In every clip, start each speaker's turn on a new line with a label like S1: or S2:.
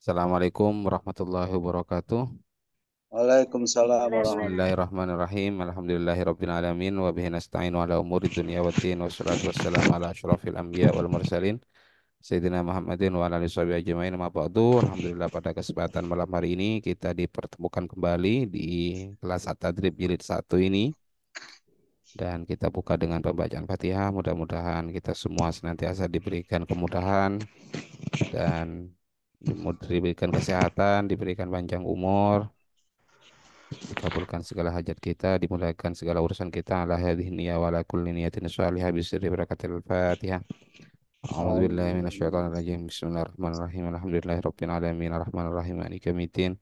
S1: Assalamualaikum warahmatullahi wabarakatuh.
S2: Waalaikumsalam warahmatullahi.
S1: Bismillahirrahmanirrahim. Alhamdulillahirabbil alamin wa bihi nasta'inu ala umuri dunya waddin wassalatu wassalamu ala asyrafil anbiya wal mursalin Sayyidina Muhammadin wa ala alihi washabihi ajmain amma ba'du. Alhamdulillah pada kesempatan malam hari ini kita dipertemukan kembali di kelas At-Tadrib jilid 1 ini dan kita buka dengan pembacaan Fatihah. Mudah-mudahan kita semua senantiasa diberikan kemudahan dan diberikan kesehatan, diberikan panjang umur, dikabulkan segala hajat kita, dimudahkan segala urusan kita, ala hadhihi niyya wa ala kulli niyatin shalihah bisirri barakatil Fatihah. A'udzu billahi minasyaitonir rajim. Bismillahirrahmanirrahim. Alhamdulillahirabbil alamin arrahmanir rahim maliki yaumiddin.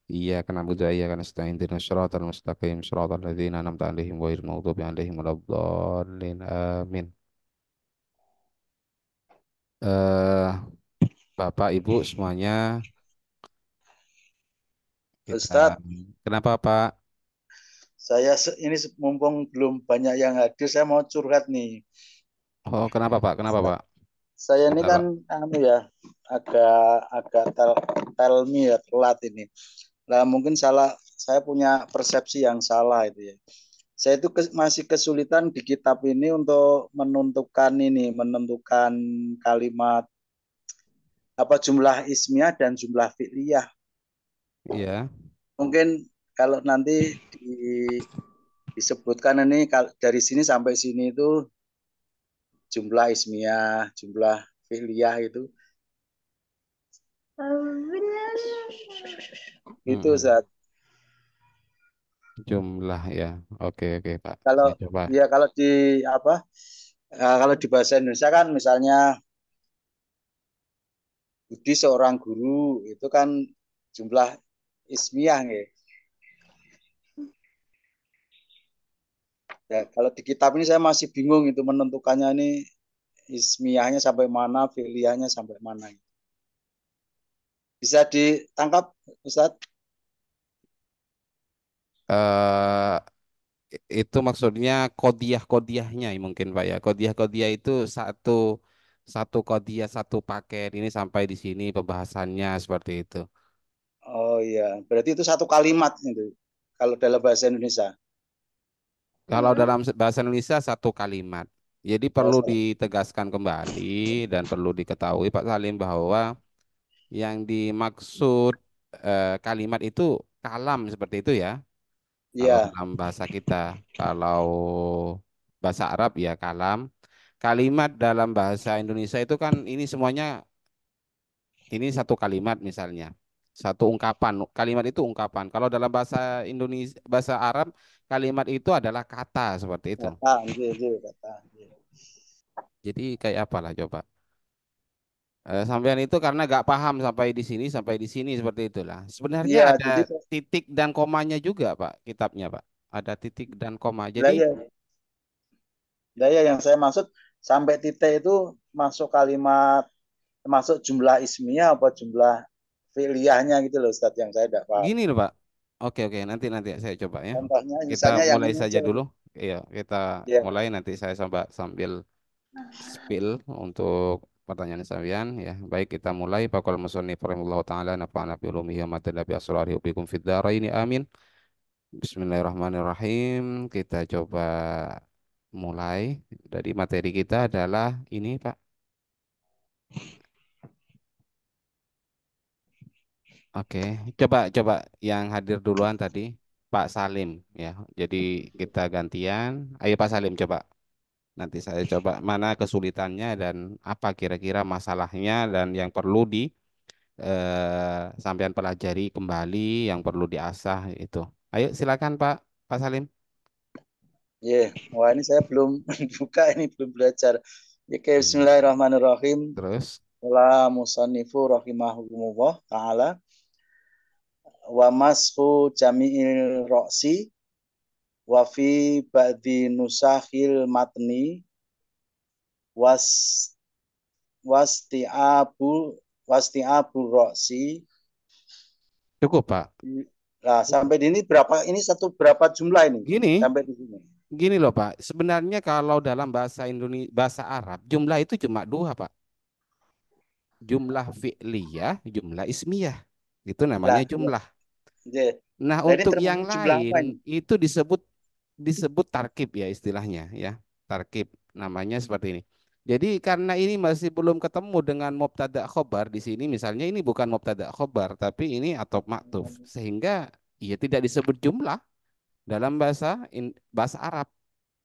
S1: Iyyaka na'budu wa iyyaka nasta'in ihdinas siratal mustaqim siratal ladzina an'amta 'alaihim ghairil maghdubi 'alaihim waladdallin. Amin. Eh, Bapak, Ibu semuanya, kita
S2: Ustadz,
S1: kenapa Pak?
S2: ini mumpung belum banyak yang hadir, saya mau curhat nih.
S1: Oh, kenapa Pak? Kenapa
S2: Sa-
S1: Pak?
S2: Saya ini
S1: Sebentar
S2: kan
S1: Pak.
S2: agak agak tell me ya telat ini. Nah, mungkin salah, saya punya persepsi yang salah itu ya. Saya itu masih kesulitan di kitab ini untuk menentukan kalimat apa jumlah ismiyah dan jumlah fi'liyah.
S1: Iya.
S2: Mungkin kalau nanti disebutkan ini dari sini sampai sini itu jumlah ismiyah, jumlah fi'liyah itu itu
S1: Mm-mm.
S2: Zat.
S1: Jumlah ya. Oke, oke Pak.
S2: Kalau
S1: Saya coba.
S2: ya kalau di apa kalau di bahasa Indonesia kan misalnya Budi seorang guru itu kan jumlah ismiyah nih. Ya, kalau di kitab ini saya masih bingung itu menentukannya ini ismiyahnya sampai mana, fi'liyahnya sampai mana. Bisa ditangkap Ustaz?
S1: eh itu maksudnya kodiah-kodiahnya mungkin Pak ya. Kodiah-kodiah itu satu satu kodiah satu paket ini sampai di sini pembahasannya seperti itu.
S2: Oh iya, berarti itu satu kalimat itu. Kalau dalam bahasa Indonesia.
S1: Kalau dalam bahasa Indonesia satu kalimat. Jadi
S2: Oh,
S1: perlu ditegaskan kembali dan perlu diketahui Pak Salim bahwa yang dimaksud kalimat itu kalam seperti itu ya. Kalau
S2: iya,
S1: dalam bahasa kita, kalau bahasa Arab ya kalam. Kalimat dalam bahasa Indonesia itu kan ini semuanya ini satu kalimat misalnya. Satu ungkapan. Kalimat itu ungkapan. Kalau dalam bahasa Indonesia, bahasa Arab, kalimat itu adalah kata seperti itu.
S2: kata, nggih, nggih, kata. Nggih.
S1: Jadi kayak apalah coba. Sampean itu karena gak paham sampai di sini seperti itulah. Sebenarnya
S2: Iya,
S1: ada
S2: jadi
S1: titik dan komanya juga Pak, kitabnya Pak. Ada titik dan koma.
S2: lah
S1: Jadi
S2: ya, lah ya yang saya maksud sampai titik itu masuk kalimat masuk jumlah ismiyah apa jumlah fi'liyahnya gitu loh Ustaz yang saya tidak paham.
S1: gini loh Pak. Oke oke nanti nanti saya coba ya.
S2: Contohnya
S1: Kita
S2: misalnya yang
S1: mulai
S2: ini
S1: saja
S2: aja.
S1: dulu. Iya, kita
S2: Ya,
S1: mulai nanti saya coba sambil spill untuk pertanyaan sampean ya. Baik, kita mulai. Faqal musannif rahimahullahu taala nafa'ana bi ulumihi wa matana bi asrarihi wa bikum fid dharain. Amin. Bismillahirrahmanirrahim. Kita coba mulai dari materi kita adalah ini Pak. Oke, coba coba yang hadir duluan tadi Pak Salim ya. Jadi kita gantian. Ayo Pak Salim coba. Nanti saya coba mana kesulitannya dan apa kira-kira masalahnya dan yang perlu di sampean pelajari kembali, yang perlu diasah itu. Ayo silakan Pak Salim.
S2: ya. Wah ini saya belum buka ini belum belajar. Ya, oke,
S1: Hmm.
S2: Bismillahirrahmanirrahim.
S1: Terus,
S2: Wala musannifu rahimahumullah taala wa mashu jami'il roksi wa fi ba'di nusakhil matni was wasti'abu wasti'abu roksi.
S1: cukup Pak.
S2: Nah, sampai di ini berapa? Ini satu berapa jumlah ini?
S1: Gini,
S2: Sampai di sini.
S1: gini loh Pak. Sebenarnya kalau dalam bahasa Indonesia, bahasa Arab, jumlah itu cuma dua Pak. jumlah fi'liyah, jumlah ismiyah. Itu namanya
S2: Lah,
S1: jumlah.
S2: iya.
S1: Nah,
S2: Nah, ini
S1: untuk yang
S2: termasuk jumlah apa ini?
S1: lain itu disebut tarkib ya istilahnya ya. Tarkib namanya seperti ini. Jadi karena ini masih belum ketemu dengan mubtada khobar di sini misalnya ini bukan mubtada khobar tapi ini atau maktuf sehingga ya tidak disebut jumlah dalam bahasa Arab.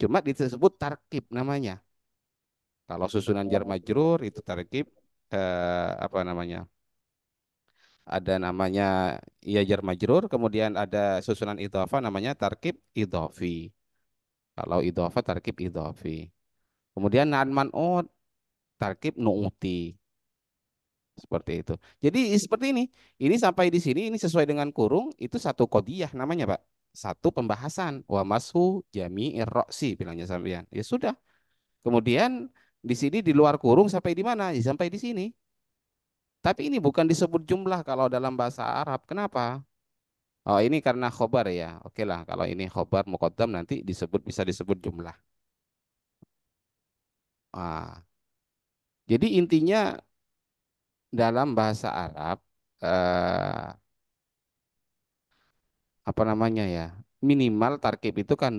S1: Cuma disebut tarkib namanya. Kalau susunan jar majrur itu tarkib apa namanya? Ada namanya ya jar majrur, kemudian ada susunan idhofah namanya tarkib idhofi. Kalau idhofah tarkib idhofi. Kemudian na'an man'ut tarkib nu'uti. Seperti itu. Jadi seperti ini. Ini sampai di sini ini sesuai dengan kurung itu satu kodiyah namanya, Pak. Satu pembahasan wa mashu jami'ir roksi bilangnya sampean. Ya sudah. Kemudian di sini di luar kurung sampai di mana? Ya, sampai di sini. Tapi ini bukan disebut jumlah kalau dalam bahasa Arab. Kenapa? Oh, ini karena khobar ya. Oke lah, kalau ini khobar muqaddam nanti bisa disebut jumlah. Ah, jadi intinya dalam bahasa Arab eh, apa namanya ya? Minimal tarkib itu kan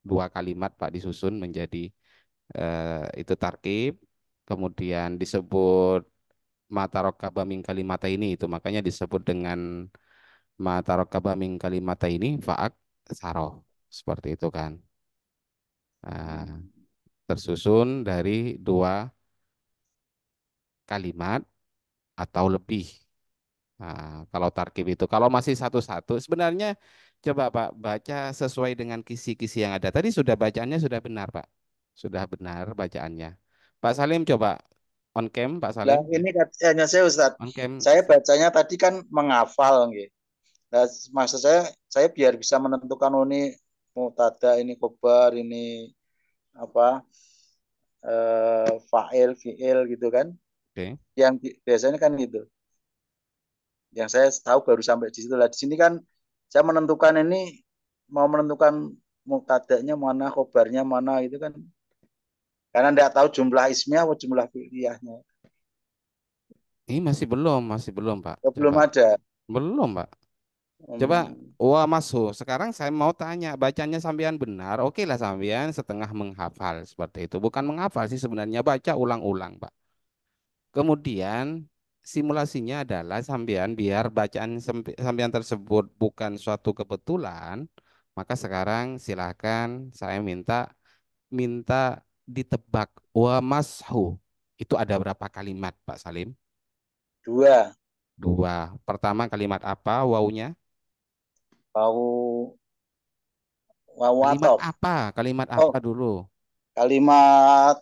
S1: dua kalimat Pak disusun menjadi itu tarkib. Kemudian disebut mata rokkaba min kalimata ini itu makanya disebut dengan mata rokkaba min kalimata ini faak saroh seperti itu kan. Nah, tersusun dari dua kalimat atau lebih. Nah, kalau tarkib itu, kalau masih satu-satu, sebenarnya coba Pak baca sesuai dengan kisi-kisi yang ada. Tadi sudah bacaannya sudah benar Pak, sudah benar bacaannya. Pak Salim coba on cam Pak
S2: Lah,
S1: Salim ya,
S2: ini katanya saya Ustaz.
S1: on cam.
S2: Saya bacanya tadi kan menghafal gitu. Nah, maksud saya biar bisa menentukan oh, ini mutada, ini khobar, ini apa fa'il, fi'il gitu kan.
S1: Oke.
S2: Yang biasanya kan gitu. Yang saya tahu baru sampai di situ lah. Di sini kan saya menentukan ini mau menentukan mutadanya mana, khobarnya mana itu kan. Karena tidak tahu jumlah ismnya atau jumlah fi'liyahnya.
S1: Ini masih belum Pak.
S2: Oh,
S1: Coba
S2: belum ada.
S1: belum Pak. Coba
S2: Hmm,
S1: wah masuk. Sekarang saya mau tanya, bacanya sampean benar? Oke lah sampean setengah menghafal seperti itu. Bukan menghafal sih sebenarnya baca ulang-ulang Pak. Kemudian simulasinya adalah sampean biar bacaan sampean tersebut bukan suatu kebetulan, maka sekarang silakan saya minta minta ditebak wa mashu. Itu ada berapa kalimat Pak Salim?
S2: dua.
S1: Dua. Pertama kalimat apa? Wawunya?
S2: Mau mau
S1: Kalimat
S2: atop.
S1: apa? Kalimat
S2: Oh,
S1: apa dulu?
S2: kalimat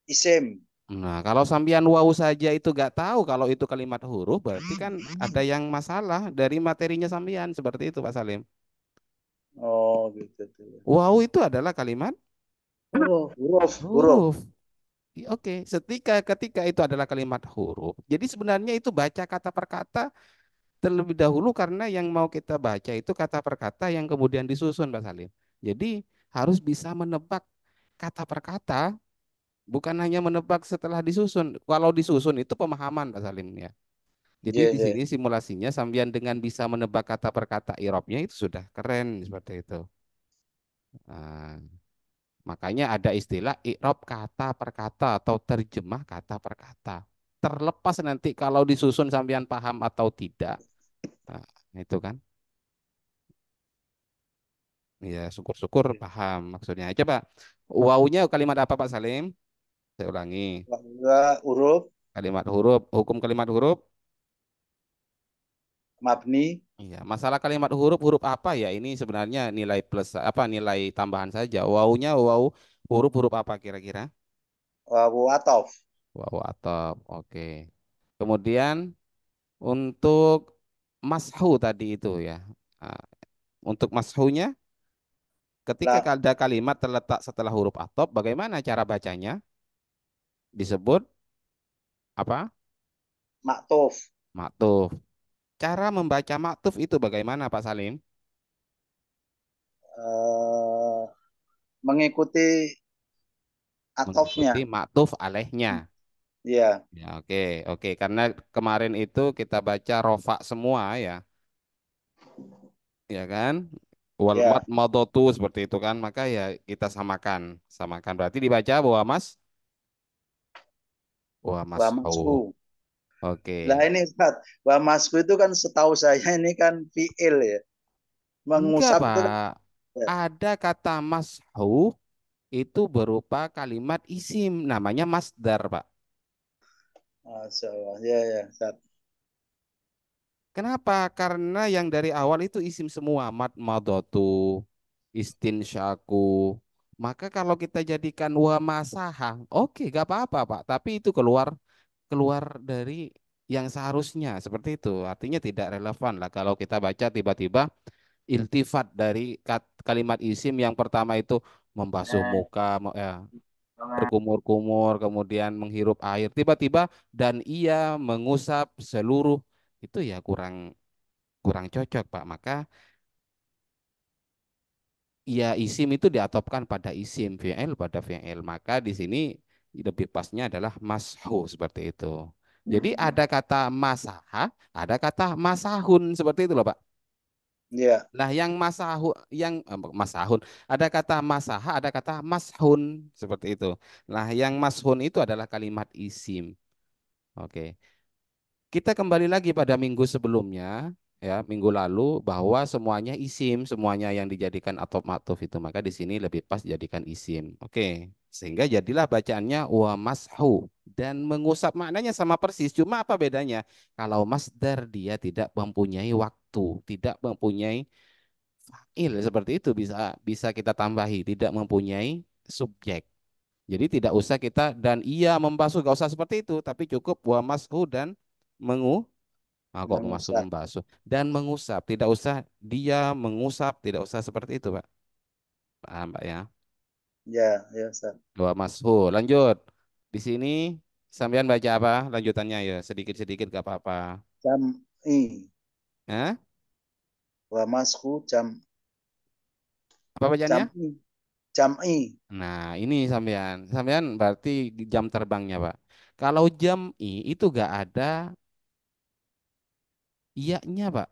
S2: isim.
S1: Nah, kalau sampean wawu saja itu gak tahu kalau itu kalimat huruf, berarti kan ada yang masalah dari materinya sampean seperti itu Pak Salim.
S2: Oh, gitu tuh.
S1: Wow itu adalah kalimat
S2: Huruf.
S1: huruf. Oke, ketika itu adalah kalimat huruf. Jadi sebenarnya itu baca kata per kata terlebih dahulu karena yang mau kita baca itu kata per kata yang kemudian disusun Pak Salim. Jadi harus bisa menebak kata per kata, bukan hanya menebak setelah disusun. Kalau disusun itu pemahaman Pak Salim ya. Jadi
S2: Iya,
S1: di
S2: iya.
S1: sini simulasinya sambian dengan bisa menebak kata per kata irobnya itu sudah keren seperti itu. Nah, makanya ada istilah i'rab kata per kata atau terjemah kata per kata. Terlepas nanti kalau disusun sampean paham atau tidak. Nah, itu kan. Ya, syukur-syukur paham maksudnya. Coba wawunya kalimat apa Pak Salim? Saya ulangi.
S2: Dua huruf
S1: Kalimat huruf, hukum kalimat huruf.
S2: mabni,
S1: Iya, masalah kalimat huruf huruf apa ya? Ini sebenarnya nilai plus apa nilai tambahan saja. Wawunya wawu huruf huruf apa kira-kira?
S2: wawu atof.
S1: Wawu atau oke. Kemudian untuk mashu tadi itu ya. Nah, untuk mashunya, ketika
S2: Lah,
S1: ada kalimat terletak setelah huruf atop, bagaimana cara bacanya? Disebut apa?
S2: maktuf.
S1: Maktuf. Cara membaca maktuf itu bagaimana Pak Salim?
S2: Eh, mengikuti atofnya.
S1: mengikuti maktuf alaihnya.
S2: Ya,
S1: Ya, oke, oke. Karena kemarin itu kita baca rofa semua ya, ya kan? Wal mat
S2: ya,
S1: madotu seperti itu kan, maka ya kita samakan, samakan. Berarti dibaca bahwa mas, wah mas
S2: wa
S1: oh,
S2: masku.
S1: oke.
S2: Lah ini Ustaz, wa masku itu kan setahu saya ini kan fiil ya.
S1: Enggak,
S2: Mengusap itu kan
S1: Pak.
S2: ya.
S1: Ada kata mashu itu berupa kalimat isim, namanya masdar, Pak.
S2: Masya Allah. Ya, ya, Ustaz.
S1: Kenapa? Karena yang dari awal itu isim semua, mat madotu, istinsyaku. Maka kalau kita jadikan wa masaha, oke, gak apa-apa, Pak. Tapi itu keluar keluar dari yang seharusnya seperti itu. Artinya tidak relevan lah kalau kita baca tiba-tiba iltifat dari kalimat isim yang pertama itu membasuh muka, berkumur-kumur, kemudian menghirup air, tiba-tiba dan ia mengusap seluruh itu ya kurang kurang cocok, Pak. Maka ya isim itu diatopkan pada isim, fi'il pada fi'il. Maka di sini lebih pasnya adalah mashu seperti itu. Jadi
S2: Hmm.
S1: ada kata masaha, ada kata masahun seperti itu loh, Pak.
S2: Ya,
S1: Nah, yang masahu, yang masahun, ada kata masaha, ada kata mashun seperti itu. Nah, yang mashun itu adalah kalimat isim. Oke. Kita kembali lagi pada minggu sebelumnya, ya, minggu lalu bahwa semuanya isim, semuanya yang dijadikan atau matuf itu, maka di sini lebih pas dijadikan isim. Oke, sehingga jadilah bacaannya wa mashu dan mengusap maknanya sama persis. Cuma apa bedanya? Kalau masdar dia tidak mempunyai waktu, tidak mempunyai fa'il seperti itu bisa bisa kita tambahi, tidak mempunyai subjek. Jadi tidak usah kita dan ia membasuh, gak usah seperti itu, tapi cukup wa mashu dan mengu kok masuk
S2: mengusap.
S1: membasuh dan mengusap, tidak usah dia mengusap, tidak usah seperti itu, Pak. Paham, Pak ya?
S2: Ya, ya, Ustaz.
S1: Dua mashu. Lanjut. Di sini sampean baca apa? Lanjutannya ya, sedikit-sedikit gak apa-apa.
S2: Jam'i.
S1: Hah?
S2: Wa masku jam
S1: Apa bacaannya?
S2: jam'i. Jam'i.
S1: Nah, ini sampean. Sampean berarti jam terbangnya, Pak. Kalau jam i itu gak ada iya-nya, Pak.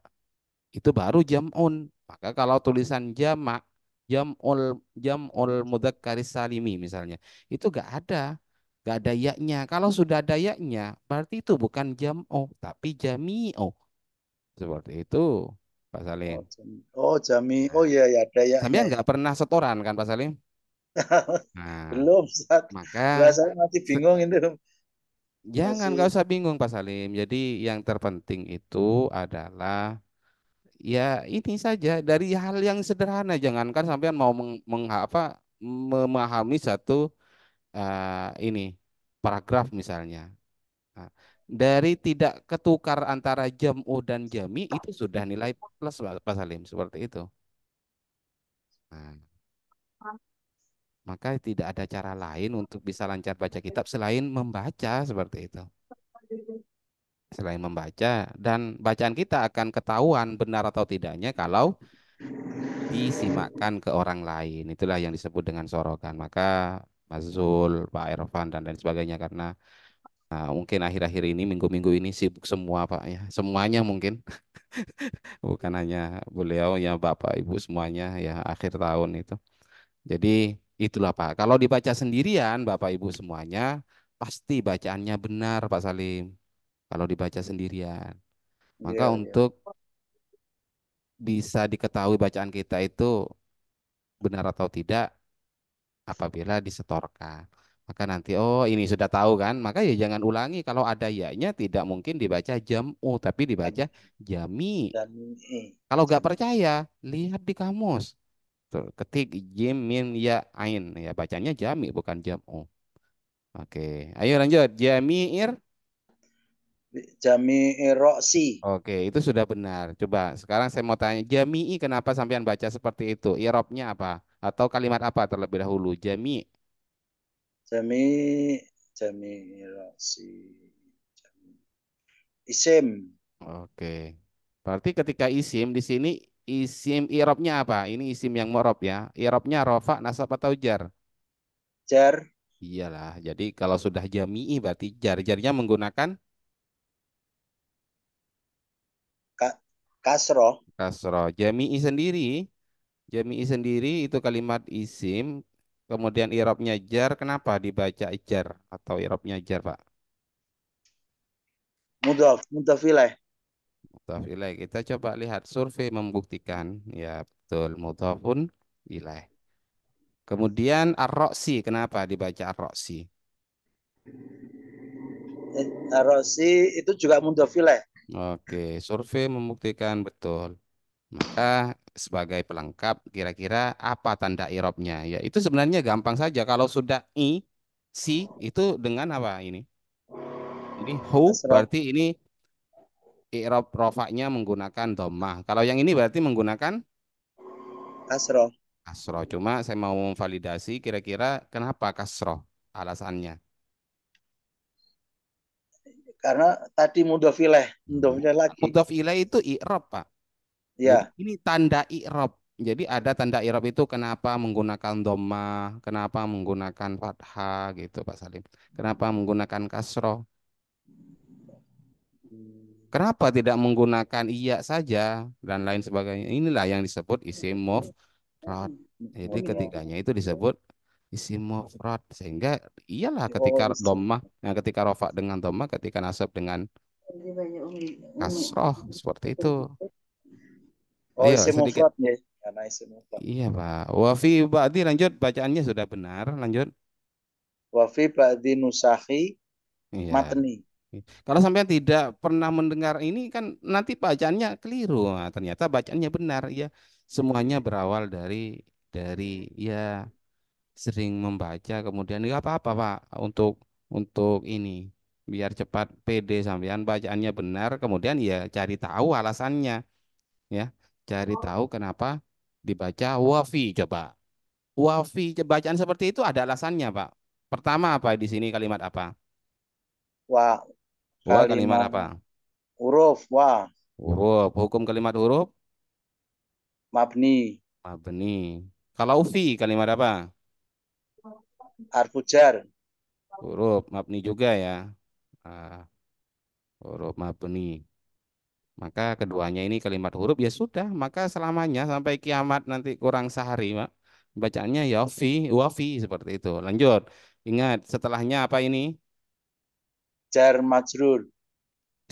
S1: Itu baru jam'un. Maka kalau tulisan jamak, jam'ul jam'ul mudzakkaris salimi misalnya, itu gak ada yaknya. Kalau sudah ada yaknya, berarti itu bukan jam'u, tapi jami'u. Seperti itu, Pak Salim.
S2: Oh, jami. Oh, jami. Oh
S1: Nah,
S2: iya, ya, ada yaknya
S1: sampean
S2: ya.
S1: nggak pernah setoran kan, Pak Salim? Nah,
S2: Belum, Ustaz. Lah
S1: maka
S2: saya masih bingung itu.
S1: jangan nggak
S2: Masih.
S1: usah bingung, Pak Salim. Jadi yang terpenting itu adalah ya ini saja dari hal yang sederhana, jangankan sampean mau memahami satu ini paragraf misalnya. Nah, dari tidak ketukar antara jam'u dan jami itu sudah nilai plus, Pak Salim, seperti itu. Nah, maka tidak ada cara lain untuk bisa lancar baca kitab selain membaca seperti itu. Selain membaca dan bacaan kita akan ketahuan benar atau tidaknya kalau disimakkan ke orang lain. Itulah yang disebut dengan sorokan. Maka Mas Zul, Pak Irfan, dan lain sebagainya. Karena mungkin akhir-akhir ini, minggu-minggu ini sibuk semua Pak ya. Semuanya mungkin. Bukan hanya beliau, ya Bapak, Ibu semuanya ya akhir tahun itu. Jadi itulah Pak. Kalau dibaca sendirian Bapak, Ibu semuanya, pasti bacaannya benar Pak Salim. Kalau dibaca sendirian. Maka
S2: Iya, iya.
S1: untuk bisa diketahui bacaan kita itu benar atau tidak, apabila disetorkan. Maka nanti oh ini sudah tahu kan, maka ya jangan ulangi kalau ada ya-nya tidak mungkin dibaca jam'u tapi dibaca jami.
S2: Jami.
S1: Kalau nggak
S2: Jami.
S1: percaya, lihat di kamus. Tuh, ketik jim min ya ain ya bacanya jami bukan jam'u. Oke, ayo lanjut. Jami'ir.
S2: Jami roksi.
S1: Oke, itu sudah benar. Coba sekarang saya mau tanya, jami'i kenapa sampean baca seperti itu? Irobnya apa? Atau kalimat apa terlebih dahulu? Jami.
S2: Jami. Jami roksi. Jami. Isim.
S1: Oke. Berarti ketika isim di sini isim irobnya apa? Ini isim yang mu'rob ya. Irobnya rofa, nasab atau jar?
S2: Jar.
S1: Iyalah. Jadi kalau sudah jami'i berarti jar-jarnya menggunakan
S2: Ka- Kasroh.
S1: kasroh. Jami'i sendiri itu kalimat isim. Kemudian irobnya jar. Kenapa dibaca jar atau irobnya jar, Pak?
S2: Mudhof ilaih.
S1: Mudhaf ilaih. Kita coba lihat survei membuktikan. Ya, betul. Mudhafun ilaih. Kemudian ar-roksi. Kenapa dibaca ar-roksi?
S2: Rosi itu juga mudhof ilaih.
S1: Oke, survei membuktikan betul. Maka sebagai pelengkap, kira-kira apa tanda irobnya? Ya, itu sebenarnya gampang saja. Kalau sudah si, itu dengan apa ini? Ini hu,
S2: Kasroh.
S1: berarti ini irob rofaknya menggunakan dhammah. Kalau yang ini berarti menggunakan
S2: Kasroh.
S1: kasroh. Cuma saya mau memvalidasi kira-kira kenapa kasroh alasannya.
S2: Karena tadi mudhof ilaih. Mudhofnya lagi.
S1: Mudhaf ilaih itu i'rab, Pak. Jadi
S2: Ya.
S1: ini tanda i'rab. Jadi ada tanda i'rab itu kenapa menggunakan dhammah, kenapa menggunakan fathah gitu Pak Salim. Kenapa menggunakan kasroh? Kenapa tidak menggunakan iya saja dan lain sebagainya? Inilah yang disebut isim mufrad. Jadi ketiganya itu disebut isim mufrad sehingga iyalah ketika
S2: Oh, isi.
S1: dhammah, nah ketika rofa dengan dhammah, ketika nasab dengan kasroh seperti itu.
S2: Oh,
S1: Ayo
S2: isi
S1: sedikit.
S2: mufrad ya. Karena isi mufrad.
S1: Iya, Pak. Wafi Ba'di lanjut bacaannya sudah benar. Lanjut.
S2: Wafi ba'di nusahi
S1: Iya.
S2: matni.
S1: Kalau sampai tidak pernah mendengar ini kan nanti bacaannya keliru. Nah, ternyata bacaannya benar. Ya, semuanya berawal dari ya sering membaca kemudian nggak apa-apa, Pak. Untuk ini biar cepat pede sampean bacaannya benar kemudian ya cari tahu alasannya ya. Cari tahu kenapa dibaca wafi coba. Wafi bacaan seperti itu ada alasannya, Pak. Pertama apa di sini kalimat apa?
S2: Wah,
S1: Wa kalimat
S2: kalimat
S1: apa?
S2: huruf. Wah,
S1: Huruf. Hukum kalimat huruf?
S2: mabni.
S1: Mabni. Kalau fi kalimat apa?
S2: Arfujar.
S1: Huruf mabni juga ya. Ah, huruf mabni. Maka keduanya ini kalimat huruf ya sudah. Maka selamanya sampai kiamat nanti kurang sehari, Pak. Bacaannya ya fi, wa fi seperti itu. Lanjut. Ingat setelahnya apa ini?
S2: Jar majrur.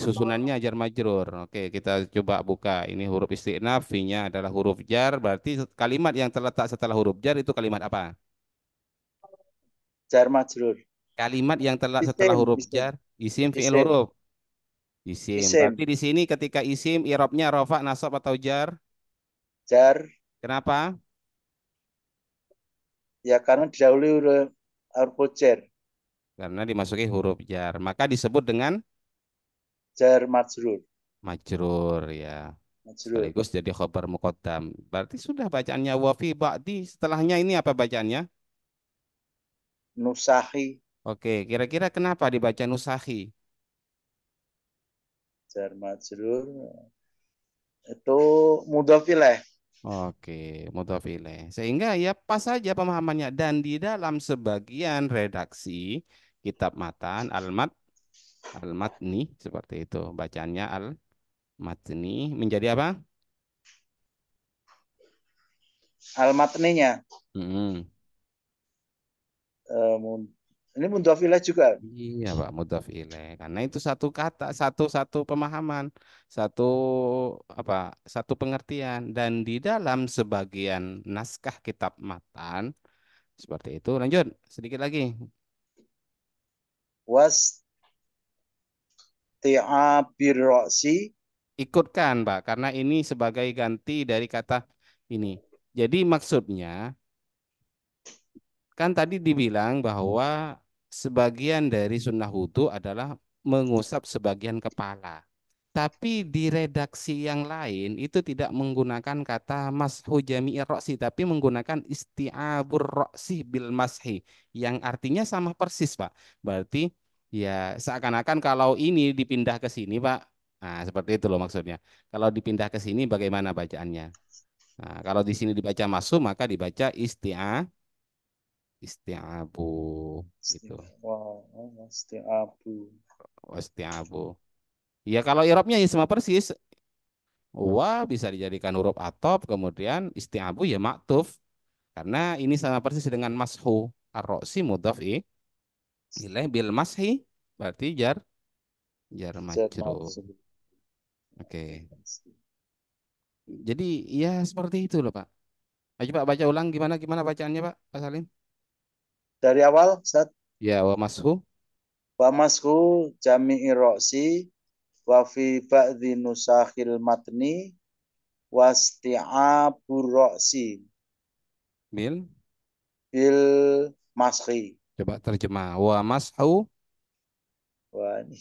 S1: Susunannya jar majrur. Oke, kita coba buka. Ini huruf istiqnaf, fi-nya adalah huruf jar. Berarti kalimat yang terletak setelah huruf jar itu kalimat apa?
S2: Jar majrur.
S1: Kalimat yang terletak setelah
S2: Isim.
S1: huruf
S2: Isim.
S1: jar, isim fi'il
S2: Isim.
S1: huruf. Isim. Berarti
S2: Isim.
S1: di sini ketika isim i'rabnya rafa, nasab atau jar.
S2: Jar.
S1: Kenapa?
S2: Ya karena didahului oleh arfujar.
S1: Karena dimasuki huruf jar. Maka disebut dengan
S2: Jar majrur.
S1: majrur ya.
S2: Majrur.
S1: Sekaligus jadi khobar muqaddam. Berarti sudah bacaannya wa fi ba'di. Setelahnya ini apa bacaannya?
S2: Nusahi.
S1: Oke, kira-kira kenapa dibaca nusahi?
S2: Jar majrur. Itu mudhof ilaih.
S1: Oke, mudhaf ilaih. Sehingga ya pas saja pemahamannya dan di dalam sebagian redaksi kitab matan al-matni seperti itu. Bacanya al-matni menjadi apa?
S2: Al-matninya.
S1: Hmm.
S2: Eh, ini mudhof ilaih juga.
S1: Iya, Pak, mudhaf ilaih. Karena itu satu kata, satu pemahaman, satu apa? Satu pengertian dan di dalam sebagian naskah kitab matan seperti itu. Lanjut sedikit lagi.
S2: Was ti'abir ro'si.
S1: Ikutkan, Pak, karena ini sebagai ganti dari kata ini. Jadi maksudnya kan tadi dibilang bahwa sebagian dari sunnah wudhu adalah mengusap sebagian kepala. Tapi di redaksi yang lain itu tidak menggunakan kata mashu jami'ir roksi, tapi menggunakan isti'abur roksi bil mashi, yang artinya sama persis, Pak. Berarti ya seakan-akan kalau ini dipindah ke sini, Pak. Nah, seperti itu loh maksudnya. Kalau dipindah ke sini bagaimana bacaannya? Nah, kalau di sini dibaca masuk maka dibaca isti'ab isti'abu gitu.
S2: Istiabu.
S1: Isti'abu. Ya kalau i'rabnya ya sama persis. Wa bisa dijadikan huruf atop, kemudian isti'abu ya maktuf. Karena ini sama persis dengan mashu. Ar-ro'si mudhaf ilaih bil mashi. Berarti jar majrur.
S2: Maksud.
S1: Oke. Jadi ya seperti itu loh Pak. Ayo Pak baca ulang gimana gimana bacaannya Pak, Pak Salim.
S2: Dari awal, Ustaz.
S1: Ya wa mashu
S2: Wa masku jami'i ro'si wa fi ba'di nusakhil matni wasti'abu ro'si
S1: bil.
S2: bil maski.
S1: Coba terjemah. Wa mashu
S2: Wah, ini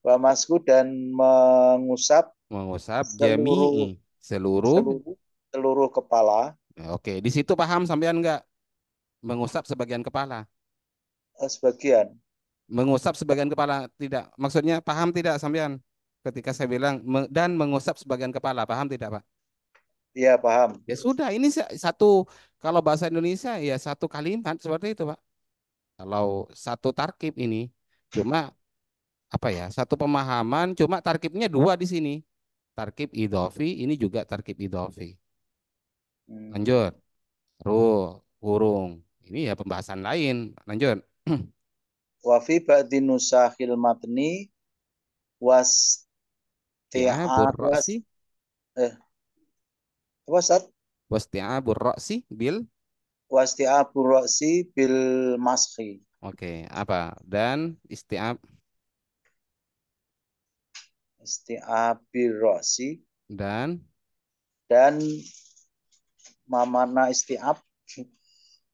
S2: wa masku dan mengusap
S1: mengusap jami'i
S2: seluruh
S1: seluruh.
S2: seluruh seluruh kepala.
S1: Ya, oke, di situ paham sampean enggak? Mengusap sebagian kepala.
S2: Sebagian.
S1: Mengusap sebagian kepala tidak. Maksudnya paham tidak sampean? Ketika saya bilang dan mengusap sebagian kepala, paham tidak, Pak?
S2: Iya, paham.
S1: Ya sudah, ini satu kalau bahasa Indonesia ya satu kalimat seperti itu, Pak. Kalau satu tarkib ini cuma apa ya? Satu pemahaman cuma tarkibnya dua di sini. Tarkib idhofi ini juga tarkib idhofi.
S2: Hmm.
S1: Lanjut. Kurung. Ini ya pembahasan lain. Lanjut.
S2: Wa fi ba'di nusakhil matni was
S1: Ti'abur
S2: ti'abas
S1: ra'si
S2: eh apa Ustaz?
S1: wasti'abur ra'si bil.
S2: Wasti'abu ro'si bil maski.
S1: Oke, apa? Dan isti'ab
S2: Isti'abi ro'si
S1: dan
S2: dan mamana isti'ab.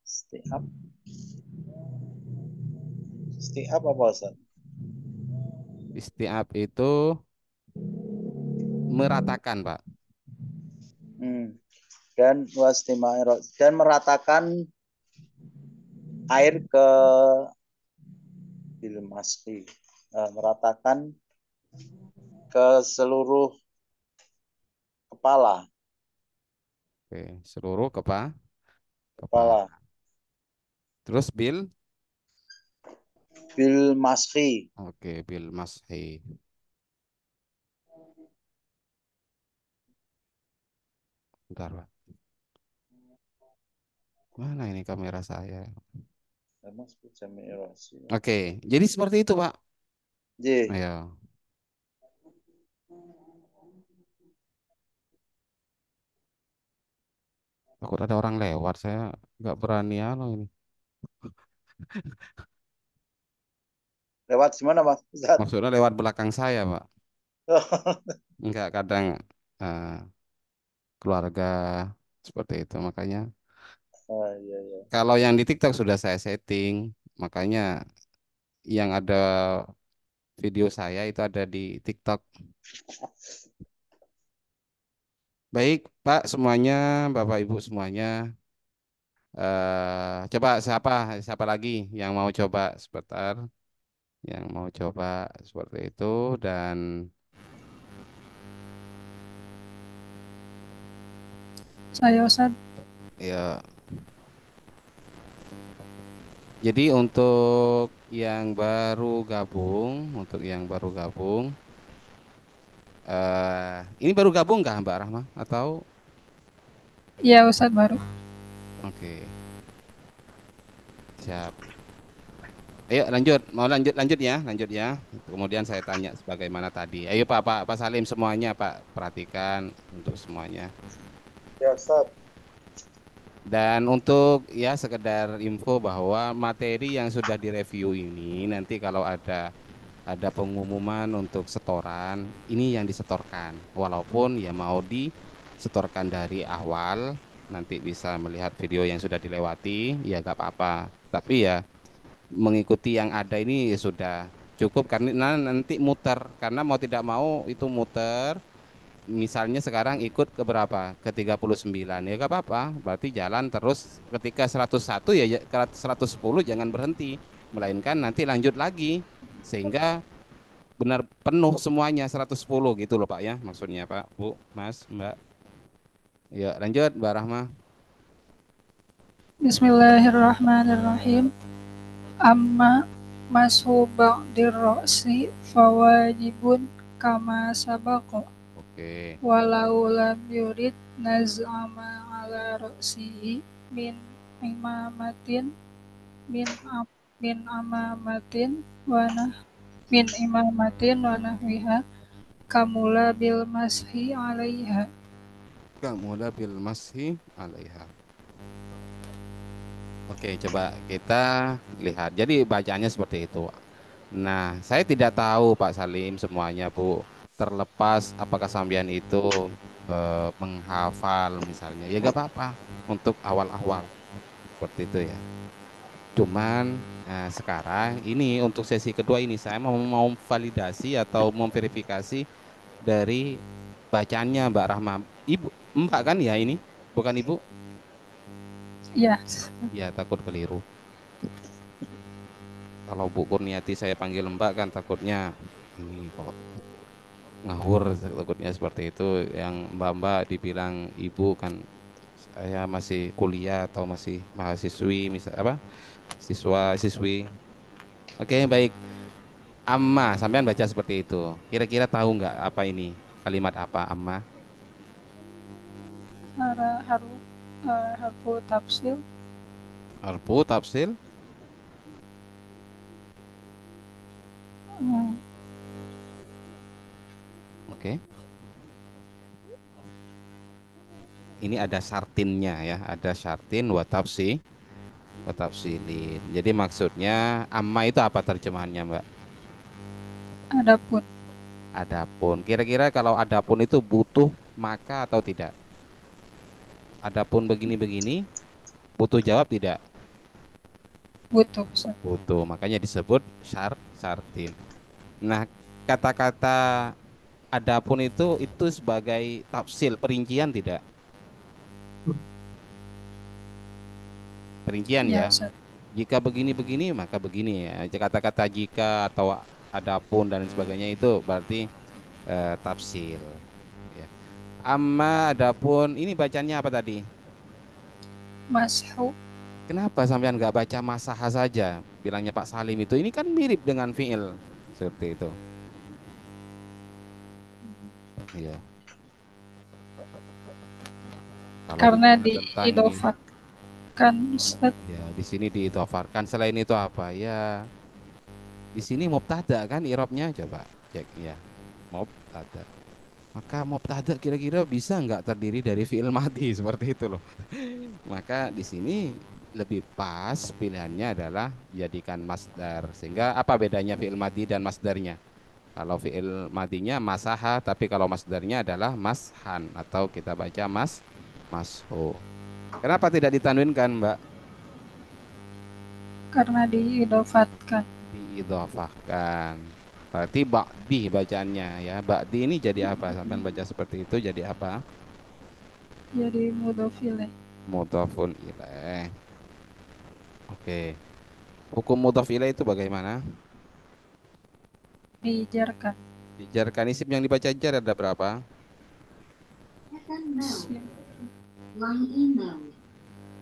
S2: Isti'ab. Isti'ab apa Ustaz?
S1: isti'ab itu meratakan, Pak.
S2: Hmm. Dan dan meratakan air ke bil maski. Meratakan ke seluruh kepala.
S1: Oke, seluruh kepala.
S2: Kepala.
S1: Terus bil.
S2: Bil maski.
S1: Oke, bil mashi. Bentar, Pak. Mana ini kamera saya?
S2: Masku jami'i ro'si.
S1: Oke, jadi seperti itu, Pak.
S2: J.
S1: Ayo, takut ada orang lewat. Saya nggak berani anu ini.
S2: Lewat gimana Mas Ustaz?
S1: Maksudnya lewat belakang saya, Pak. Enggak, kadang eh, keluarga seperti itu. Makanya
S2: Oh, iya, iya.
S1: kalau yang di TikTok sudah saya setting, makanya yang ada video saya itu ada di TikTok. Baik, Pak semuanya, Bapak Ibu semuanya. Coba siapa siapa lagi yang mau coba sebentar, yang mau coba seperti itu dan
S3: Saya Ustaz.
S1: ya. Jadi untuk yang baru gabung, ini baru gabung nggak Mbak Rahma atau
S3: Iya Ustaz baru.
S1: oke, siap. Ayo lanjut, mau lanjut lanjut ya. Kemudian saya tanya sebagaimana tadi. Ayo Pak Salim semuanya Pak perhatikan untuk semuanya.
S2: Ya, Ustaz.
S1: Dan untuk ya sekedar info bahwa materi yang sudah direview ini nanti kalau ada pengumuman untuk setoran, ini yang disetorkan. Walaupun ya mau disetorkan dari awal, nanti bisa melihat video yang sudah dilewati, ya gak apa-apa. Tapi ya mengikuti yang ada ini ya sudah cukup karena nanti muter karena mau tidak mau itu muter. Misalnya sekarang ikut ke berapa? Ke 39 ya gak apa-apa. Berarti jalan terus ketika 101 ya ke 110 jangan berhenti, melainkan nanti lanjut lagi sehingga benar penuh semuanya 110 gitu loh Pak ya. Maksudnya Pak, Bu, Mas, Mbak. Ya, lanjut Mbak Rahma.
S3: Bismillahirrahmanirrahim. Amma mashu ba'dir ra'si fawajibun kama sabaqo.
S1: Oke.
S3: Walau lam yurid naz'ama ala ra'sihi min imamatin min min amamatin wa nah min imamatin wa nahwiha kamula bil mashi alaiha.
S1: Kamula bil mashi alaiha. Oke, coba kita lihat. Jadi bacaannya seperti itu. Nah, saya tidak tahu Pak Salim semuanya, Bu. Terlepas apakah sampean itu menghafal misalnya. Ya gak apa-apa untuk awal-awal seperti itu ya. Cuman sekarang ini untuk sesi kedua ini saya mau validasi atau memverifikasi dari bacaannya Mbak Rahma. Ibu, Mbak kan ya ini? Bukan Ibu?
S3: Ya,
S1: Ya, takut keliru. Kalau Bu Kurniati saya panggil Mbak kan takutnya ini kok ngawur, takutnya seperti itu. Yang Mbak-mbak dibilang Ibu kan saya masih kuliah atau masih mahasiswi misal apa? Siswa siswi. Oke, baik. Amma, sampean baca seperti itu. Kira-kira tahu nggak apa ini? Kalimat apa amma?
S3: haru harfu tafsil.
S1: Harfu tafsil.
S3: Hmm,
S1: Oke. Ini ada syartinnya ya, ada syartin wa tafsilin. Jadi maksudnya amma itu apa terjemahannya, Mbak?
S3: Adapun
S1: Adapun. Kira-kira kalau adapun itu butuh maka atau tidak? Adapun begini-begini, butuh jawab tidak?
S3: butuh Ustaz.
S1: Butuh. Makanya disebut syartin. Nah, kata-kata adapun itu sebagai tafsil, perincian tidak? Perincian
S3: Ya
S1: ya.
S3: Ustaz.
S1: Jika begini-begini maka begini ya. Kata-kata jika atau adapun dan sebagainya itu berarti tafsil. Ya. Amma adapun ini bacanya apa tadi?
S3: Mashu.
S1: Kenapa sampean nggak baca masaha saja? Bilangnya Pak Salim itu ini kan mirip dengan fiil seperti itu. Iya. Kalau
S3: Karena
S1: bicara tentang ini,
S3: diidofatkan Ustaz.
S1: ya di sini diidhofarkan. Selain itu apa ya? Di sini mubtada kan irobnya coba cek ya. Mubtada. Maka mubtada kira-kira bisa nggak terdiri dari fiil mati seperti itu loh. Maka di sini lebih pas pilihannya adalah jadikan masdar. Sehingga apa bedanya fiil mati dan masdarnya? Kalau fiil matinya masaha, tapi kalau masdarnya adalah mashan atau kita baca masho. Kenapa tidak ditanwinkan, Mbak?
S3: Karena diidofatkan.
S1: Diidhofahkan. Berarti ba'di bacaannya ya. Ba'di ini jadi apa? Sampai baca seperti itu jadi apa?
S3: Jadi mudhof ilaih.
S1: Mudhofun ilaih. Oke. Hukum mudhaf ilaih itu bagaimana?
S3: Dijarkan.
S1: Dijarkan isim yang dibaca jar ada berapa?
S3: Sim-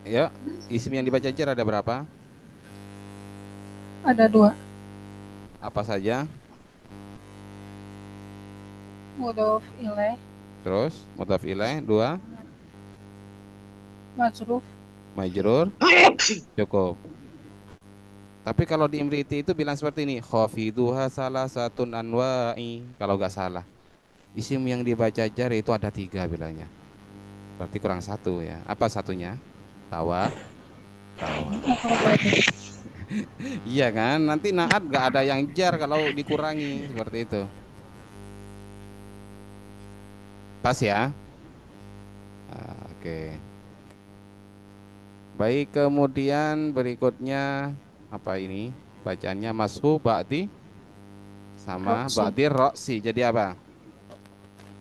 S1: Ya, isim yang dibaca jar ada berapa?
S3: Ada dua.
S1: Apa saja?
S3: Mudhof ilaih,
S1: Terus mudhaf ilaih dua,
S3: majruf.
S1: majrur, cukup. Tapi kalau di Imriti itu bilang seperti ini, khafiduha salah satun anwa'i. Kalau nggak salah, isim yang dibaca jar itu ada tiga bilangnya. Berarti kurang satu ya. Apa satunya? Tawa, tawa. Iya kan? Nanti naat nggak ada yang jar kalau dikurangi seperti itu. Pas ya? Oke. Baik, kemudian berikutnya apa ini? Bacaannya mashu ba'di sama
S3: Roksi.
S1: ba'di roksi. Jadi apa?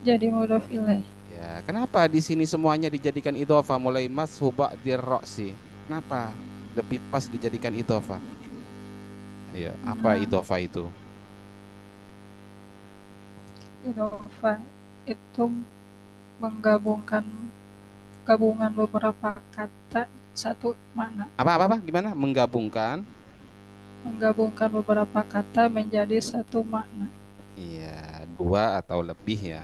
S3: Jadi mudhof ilaih.
S1: Ya, kenapa di sini semuanya dijadikan idhofah mulai mashu ba'di roksi? Kenapa? Lebih pas dijadikan idhofah. Ya, apa
S3: Nah,
S1: idhofah itu?
S3: idhofah itu menggabungkan gabungan beberapa kata satu makna.
S1: Apa? Gimana? Menggabungkan?
S3: Menggabungkan beberapa kata menjadi satu makna.
S1: Iya, dua atau lebih ya,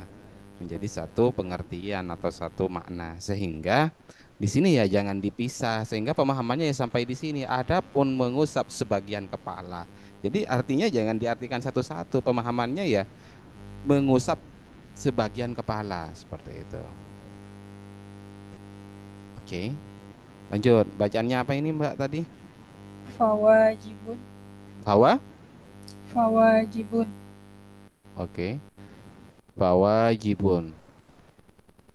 S1: menjadi satu pengertian atau satu makna. Sehingga di sini ya jangan dipisah. Sehingga pemahamannya ya sampai di sini. Adapun mengusap sebagian kepala. Jadi artinya jangan diartikan satu-satu. Pemahamannya ya mengusap sebagian kepala seperti itu. Oke, lanjut. Bacaannya apa ini Mbak tadi?
S3: Fawajibun.
S1: Bahwa?
S3: Fawajibun.
S1: Oke. Fawajibun.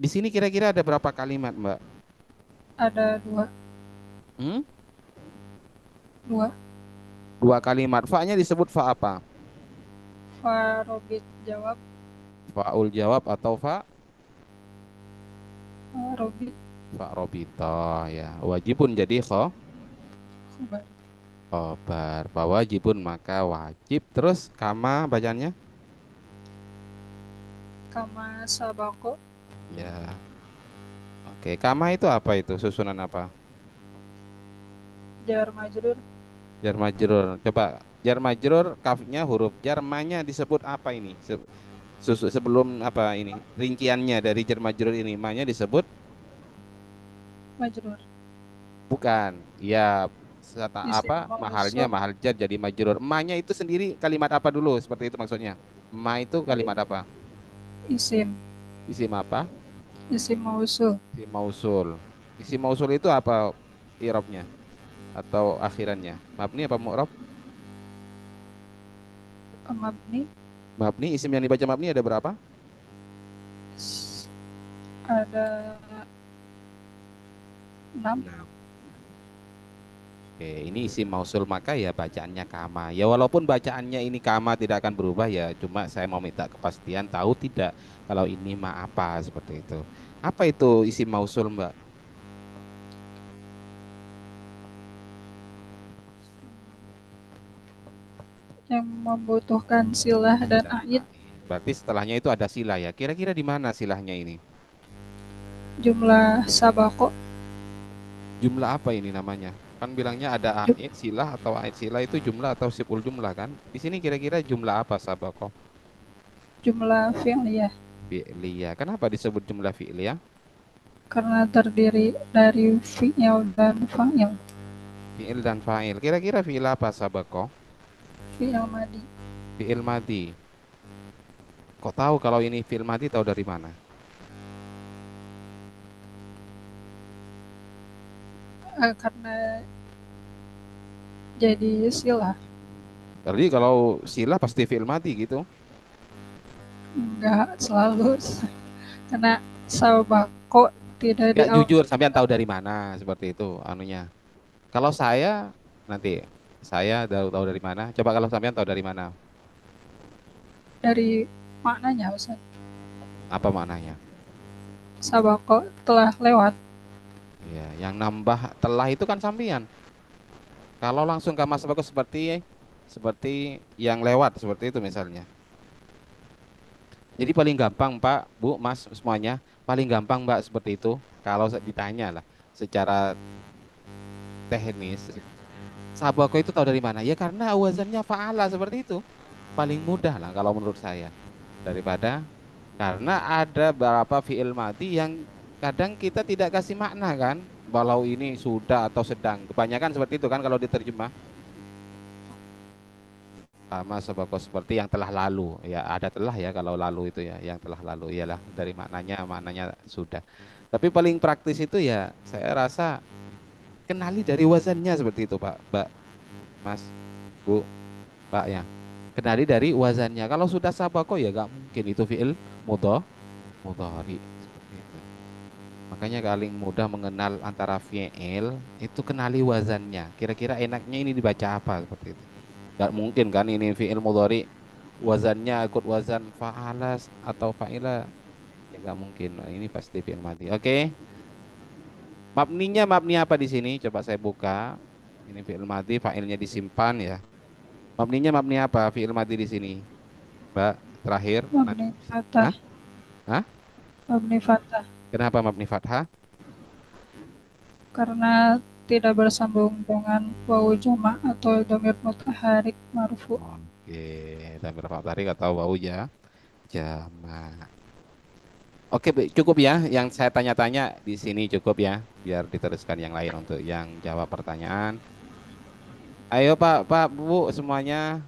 S1: Di sini kira-kira ada berapa kalimat, Mbak?
S3: Ada dua.
S1: Hmm?
S3: Dua.
S1: Dua kalimat. Fa-nya disebut fa apa?
S3: Farobit jawab.
S1: Fa'ul jawab atau fa?
S3: Farobit
S1: Fa robito ya. Wajibun jadi
S3: khabar.
S1: khobar. Fawajibun maka wajib. Terus kama bacanya?
S3: Kama sabako.
S1: Ya. Oke, kama itu apa itu? Susunan apa?
S3: Jar majrur.
S1: Jar majrur. Coba jar majrur kafnya huruf jar, ma-nya disebut apa ini? Sebelum apa ini? Rinciannya dari jar majrur ini, ma-nya disebut
S3: Majrur.
S1: bukan. Ya,
S3: Isim
S1: apa? Mahalnya
S3: mausul.
S1: mahal jar jadi majrur. Ma-nya itu sendiri kalimat apa dulu? Seperti itu maksudnya. Ma itu kalimat apa?
S3: Isim.
S1: Isim apa?
S3: Isim mausul.
S1: Isim mausul. Isim mausul itu apa i'rabnya atau akhirannya? Mabni apa mu'rab?
S3: Mabni.
S1: Mabni. Isim yang dibaca mabni ada berapa?
S3: Ada 6.
S1: Nah, oke, ini isim mausul maka ya bacaannya kama. Ya walaupun bacaannya ini kama tidak akan berubah ya, cuma saya mau minta kepastian tahu tidak kalau ini ma apa seperti itu. Apa itu isim mausul, Mbak?
S3: Yang membutuhkan silah dan
S1: Dan
S3: a'id.
S1: berarti setelahnya itu ada silah ya. Kira-kira di mana silahnya ini?
S3: Jumlah sabako.
S1: Jumlah apa ini namanya? Kan bilangnya ada
S3: Ju-
S1: ait silah atau ait silah itu jumlah atau siful jumlah kan? Di sini kira-kira jumlah apa sabako?
S3: Jumlah fi'liyah.
S1: Fi'liyah. Kenapa disebut jumlah fi'liyah?
S3: Karena terdiri dari fi'il dan fa'il.
S1: Fi'il dan fa'il. Kira-kira fi'il apa sabako?
S3: Fi'il madi.
S1: Fi'il madi. Kok tahu kalau ini fi'il madi tahu dari mana?
S3: Karena jadi silah.
S1: Jadi kalau silah pasti fi'il madi gitu.
S3: Enggak selalu. Karena sabako tidak
S1: Ya
S3: diawali.
S1: jujur sampean tahu dari mana seperti itu anunya. Kalau saya nanti saya tahu dari mana? Coba kalau sampean tahu dari mana?
S3: Dari maknanya Ustaz.
S1: Apa maknanya?
S3: Sabako telah lewat.
S1: Ya, yang nambah telah itu kan sampean. Kalau langsung ke mas bagus seperti yang lewat seperti itu misalnya. Jadi paling gampang Pak, Bu, Mas semuanya paling gampang Mbak seperti itu. Kalau ditanya lah secara teknis, sabako itu tahu dari mana? Ya karena wazannya fa'ala seperti itu. Paling mudah lah kalau menurut saya daripada karena ada beberapa fi'il mati yang kadang kita tidak kasih makna kan, walau ini sudah atau sedang. Kebanyakan seperti itu kan kalau diterjemah. Sama sebako seperti yang telah lalu ya, ada telah ya kalau lalu itu ya yang telah lalu iyalah dari maknanya sudah, tapi paling praktis itu ya saya rasa kenali dari wazannya seperti itu Pak, Mbak, Mas, Bu, Pak ya, kenali dari wazannya. Kalau sudah sabako ya gak mungkin itu fiil mudhari seperti itu. Makanya paling mudah mengenal antara fiil itu kenali wazannya, kira-kira enaknya ini dibaca apa seperti itu. Gak mungkin kan ini fiil mudhari wazannya ikut wazan fa'alas atau fa'ila, ya nggak mungkin. Nah, ini pasti fi'il madi. Oke, mabninya mabni apa di sini? Coba saya buka. Ini fi'il madi, fa'ilnya disimpan ya. Mabninya mabni apa? Fi'il madi di sini, Mbak. Terakhir.
S3: Mabni
S1: Hah?
S3: fathah.
S1: Hah?
S3: Mabni fathah.
S1: Kenapa mabni fathah?
S3: karena tidak bersambung dengan wawu jamak atau domir mutaharik marfu.
S1: Oke, dan berapa tarik atau bau ya? Jama. Oke, cukup ya. Yang saya tanya-tanya di sini cukup ya. Biar diteruskan yang lain untuk yang jawab pertanyaan. Ayo Pak, Pak, Bu, semuanya.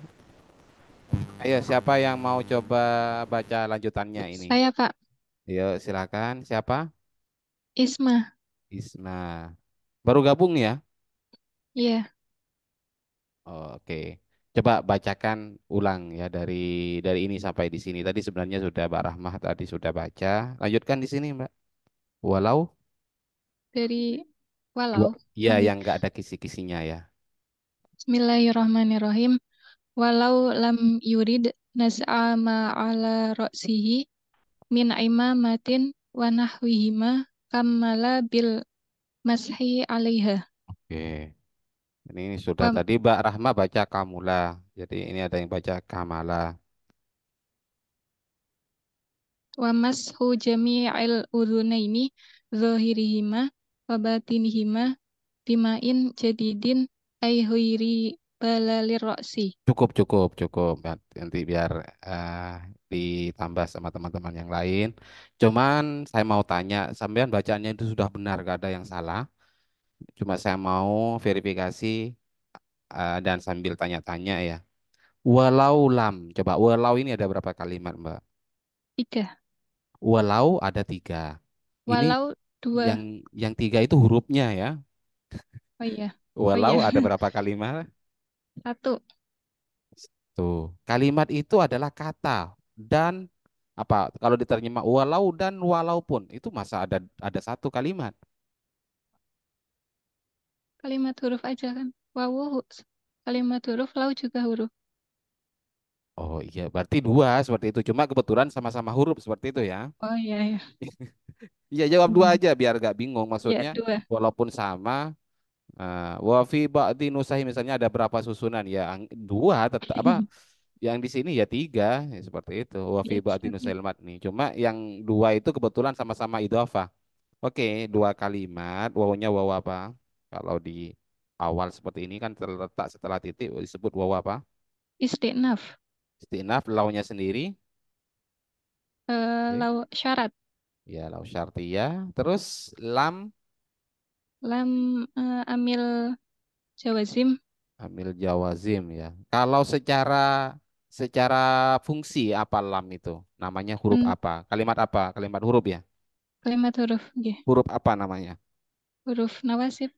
S1: Ayo, siapa yang mau coba baca lanjutannya ini?
S4: Saya Kak
S1: Ayo, silakan. Siapa?
S4: Isma.
S1: Isma. Baru gabung ya?
S4: Iya,
S1: Oke. Coba bacakan ulang ya dari ini sampai di sini. Tadi sebenarnya sudah Mbak Rahmah tadi sudah baca. Lanjutkan di sini, Mbak. Walau
S4: dari walau.
S1: ya
S4: Lanjut.
S1: yang nggak ada kisi-kisinya ya.
S4: Bismillahirrahmanirrahim. Walau lam yurid nas'a ma'ala ro'sihi min imamatin wa nahwihima kammala bil mashi alaiha.
S1: Oke. Ini sudah
S4: Wa,
S1: tadi Mbak Rahma baca Kamula. Jadi ini ada yang baca Kamala.
S4: wa mashu jami'il udhunaini zahirihima wa batinihima bima'in jadidin ay huiri balalir ro'si.
S1: Cukup, cukup, cukup. Nanti biar eh, ditambah sama teman-teman yang lain. Cuman saya mau tanya, sampean bacanya itu sudah benar, gak ada yang salah. Cuma saya mau verifikasi dan sambil tanya-tanya ya. Walau lam, coba walau ini ada berapa kalimat, Mbak?
S4: 3.
S1: Walau ada tiga. Ini
S4: Walau
S1: yang
S4: 2.
S1: tiga itu hurufnya ya.
S4: Oh iya. Oh
S1: Walau
S4: iya.
S1: ada berapa kalimat?
S4: 1.
S1: Tuh, kalimat itu adalah kata dan apa? Kalau diterjemah walau dan walaupun itu masa ada satu kalimat.
S4: Kalimat huruf aja kan. Wawu kalimat huruf, lau juga huruf.
S1: Oh iya, berarti dua seperti itu. Cuma kebetulan sama-sama huruf seperti itu ya.
S4: Oh iya ya.
S1: Iya, jawab dua
S4: Hmm.
S1: aja biar gak bingung.
S4: Ya,
S1: Maksudnya
S4: 2.
S1: walaupun sama, wa fi ba'di nusahi misalnya ada berapa susunan ya dua tetap apa yang di sini ya tiga ya, seperti itu wa fi
S4: Ya,
S1: ba'di
S4: oke.
S1: nusail matni cuma yang dua itu kebetulan sama-sama idhofah. Oke, dua kalimat wawunya waw apa kalau di awal seperti ini kan terletak setelah titik disebut waw apa
S4: Istinaf.
S1: istinaf launya sendiri. Oke.
S4: Lau syarat.
S1: Ya lau syartiyah terus lam
S4: Lam amil jawazim.
S1: amil jawazim ya. Kalau secara fungsi apa lam itu? Namanya huruf
S4: Hmm,
S1: apa? Kalimat apa? Kalimat huruf ya.
S4: kalimat huruf. Nggih.
S1: Huruf apa namanya?
S4: Huruf nawasib.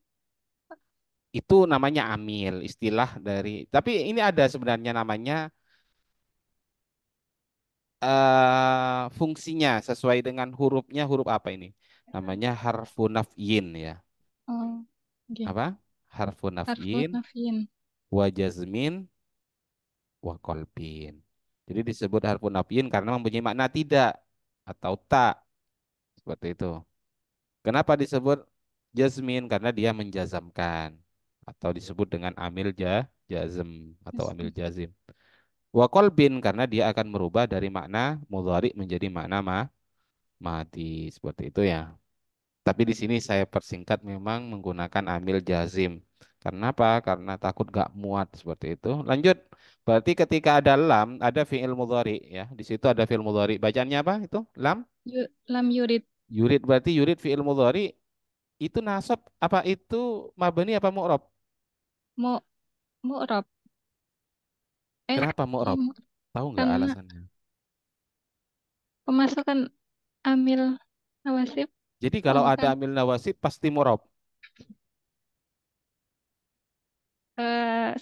S1: Itu namanya amil, istilah dari. Tapi ini ada sebenarnya namanya fungsinya sesuai dengan hurufnya huruf apa ini? Namanya harfu nafyin ya.
S4: Oh, nggih.
S1: Apa? Harfu
S4: Harfu
S1: nafyin,
S4: nafyin.
S1: wa jazmin, wa kolbin. Jadi disebut harfu nafyin karena mempunyai makna tidak atau tak. Seperti itu. Kenapa disebut jazmin? Karena dia menjazamkan atau disebut dengan amil jazm atau amil jazim. Wa qalbin karena dia akan merubah dari makna mudhari menjadi makna mati seperti itu ya. Tapi di sini saya persingkat memang menggunakan amil jazim. Karena apa? Karena takut gak muat seperti itu. Lanjut. Berarti ketika ada lam, ada fi'il mudhari ya. Di situ ada fi'il mudhari. Bacaannya apa itu? Lam?
S4: Lam yurid.
S1: Yurid berarti yurid fi'il mudhari itu nasab apa itu mabni apa mu'rab?
S4: Mu mu'rab.
S1: Kenapa mu'rab?
S4: Mu-
S1: Tahu nggak
S4: karena
S1: alasannya?
S4: pemasukan amil nawasib.
S1: Jadi
S4: Oh
S1: kalau ada
S4: bukan.
S1: amil nawasib pasti mu'rab.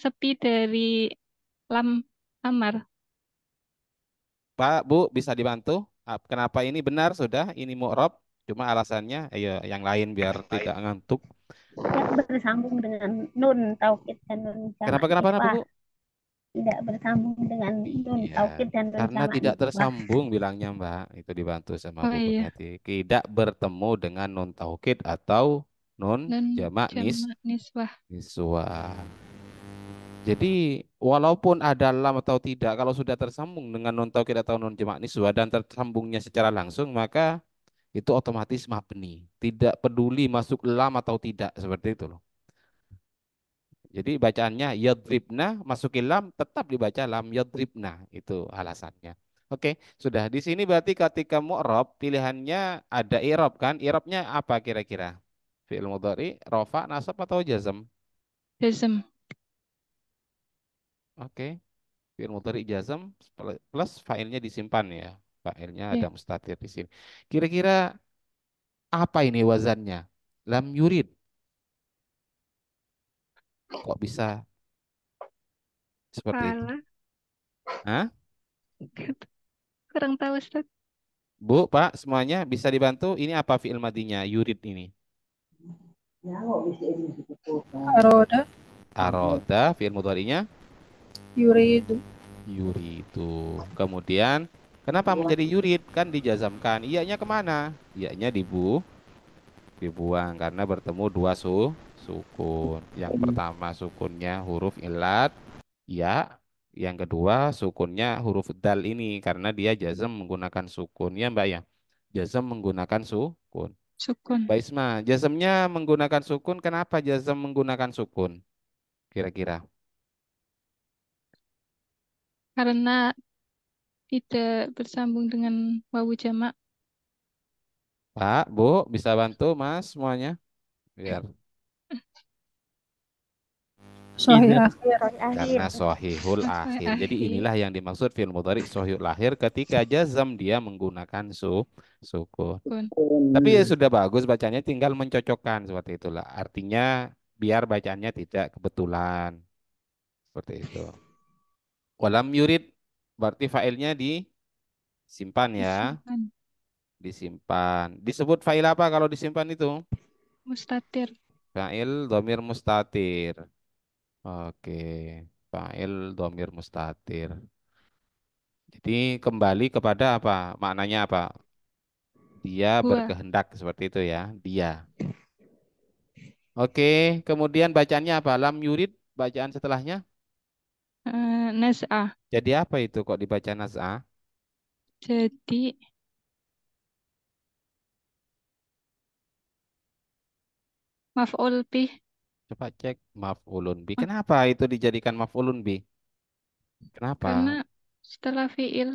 S4: Sepi dari lam amar.
S1: Pak, Bu, bisa dibantu? Kenapa ini benar sudah? Ini mu'rab. Cuma alasannya, ayo yang lain biar tidak ngantuk.
S5: Tidak bersambung dengan nun taukid dan nun jamak
S1: Kenapa
S5: nisbah.
S1: Bu?
S5: Tidak bersambung dengan nun
S1: Iya,
S5: taukid dan nun
S1: karena
S5: jamak
S1: tidak
S5: nisbah.
S1: tersambung bilangnya Mbak. Itu dibantu sama
S4: Oh
S1: Bu
S4: iya.
S1: Kurniati. Tidak bertemu dengan nun taukid atau nun
S4: Dan
S1: jamak
S4: jamak nisbah.
S1: niswa. Jadi walaupun ada lam atau tidak, kalau sudah tersambung dengan nun taukid atau nun jamak niswa dan tersambungnya secara langsung, maka itu otomatis mabni. Tidak peduli masuk lam atau tidak, seperti itu loh. Jadi bacaannya yadribna, masukin lam, tetap dibaca lam yadribna. Itu alasannya. Oke, sudah di sini berarti ketika mu'rab pilihannya ada i'rab kan? I'rabnya apa kira-kira? Fi'il mudhari, rofa, nasab atau jazm?
S4: Jazm.
S1: Oke, fi'il mudhari jazm plus failnya disimpan ya. Failnya ada
S4: Ya.
S1: mustatir di sini. Kira-kira apa ini wazannya? Lam yurid. Kok bisa seperti itu?
S4: Salah.
S1: Hah?
S4: Kurang tahu, Ustaz.
S1: Bu, Pak, semuanya bisa dibantu? Ini apa fi'il madinya? Yurid ini.
S3: Aroda,
S1: Aroda, fi'il mudhari'nya
S3: yuridu,
S1: yuridu. Kemudian, kenapa menjadi yurid? Kan dijazamkan. Iyanya kemana? Iyanya dibuang karena bertemu dua sukun. Yang pertama sukunnya huruf ilat, ya. Yang kedua sukunnya huruf dal ini karena dia jazam menggunakan sukun. Ya, Mbak ya. Jazam menggunakan sukun.
S4: Sukun.
S1: Mbak Isma, jazamnya menggunakan sukun. Kenapa jazam menggunakan sukun? Kira-kira.
S4: Karena tidak bersambung dengan wawu jamak.
S1: Pak, Bu, bisa bantu Mas semuanya? Biar
S3: sohih akhir,
S5: Sorry, akhir.
S1: karena sohihul
S4: Masa
S1: akhir. Jadi
S4: akhir.
S1: inilah yang dimaksud fi'il mudhari sohihul akhir ketika jazam dia menggunakan sukun.
S4: Sukun.
S1: Tapi ya sudah bagus bacanya tinggal mencocokkan seperti itulah. Artinya biar bacanya tidak kebetulan seperti itu. Walam yurid berarti failnya disimpan ya,
S4: Disimpan.
S1: disimpan. Disebut fail apa kalau disimpan itu?
S4: Mustatir.
S1: Fa'il domir mustatir. Oke, fa'il domir mustatir. Jadi kembali kepada apa? Maknanya apa? Dia
S4: Huwa.
S1: berkehendak seperti itu ya. Dia. Oke, kemudian bacaannya apa? Lam yurid, bacaan setelahnya.
S4: Nas'ah.
S1: Jadi apa itu kok dibaca nas'ah?
S4: Jadi maf'ul bih.
S1: Coba cek maf'ulun bi. Kenapa itu dijadikan maf'ulun bi? Kenapa?
S4: Karena setelah fi'il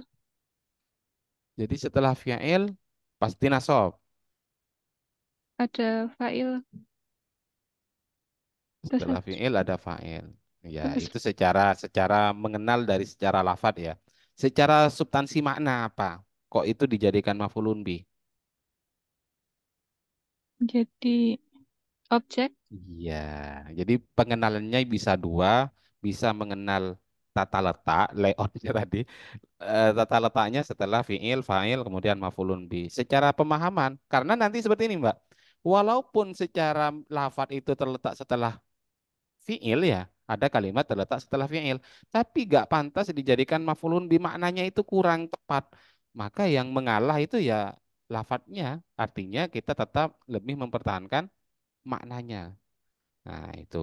S1: Jadi setelah fi'il pasti nasab.
S4: ada fa'il. Terus,
S1: Setelah fi'il ada fa'il. Ya,
S4: terus
S1: itu secara mengenal dari secara lafadz ya. Secara substansi makna apa? Kok itu dijadikan maf'ulun bi?
S4: jadi objek.
S1: Iya, jadi pengenalannya bisa dua, bisa mengenal tata letak, layoutnya tadi, tata letaknya setelah fiil, fa'il, kemudian maf'ulun bi. Secara pemahaman, karena nanti seperti ini, Mbak. Walaupun secara lafadz itu terletak setelah fiil ya, ada kalimat terletak setelah fiil, tapi gak pantas dijadikan maf'ulun bi, maknanya itu kurang tepat. Maka yang mengalah itu ya lafadznya, artinya kita tetap lebih mempertahankan maknanya. Nah, itu.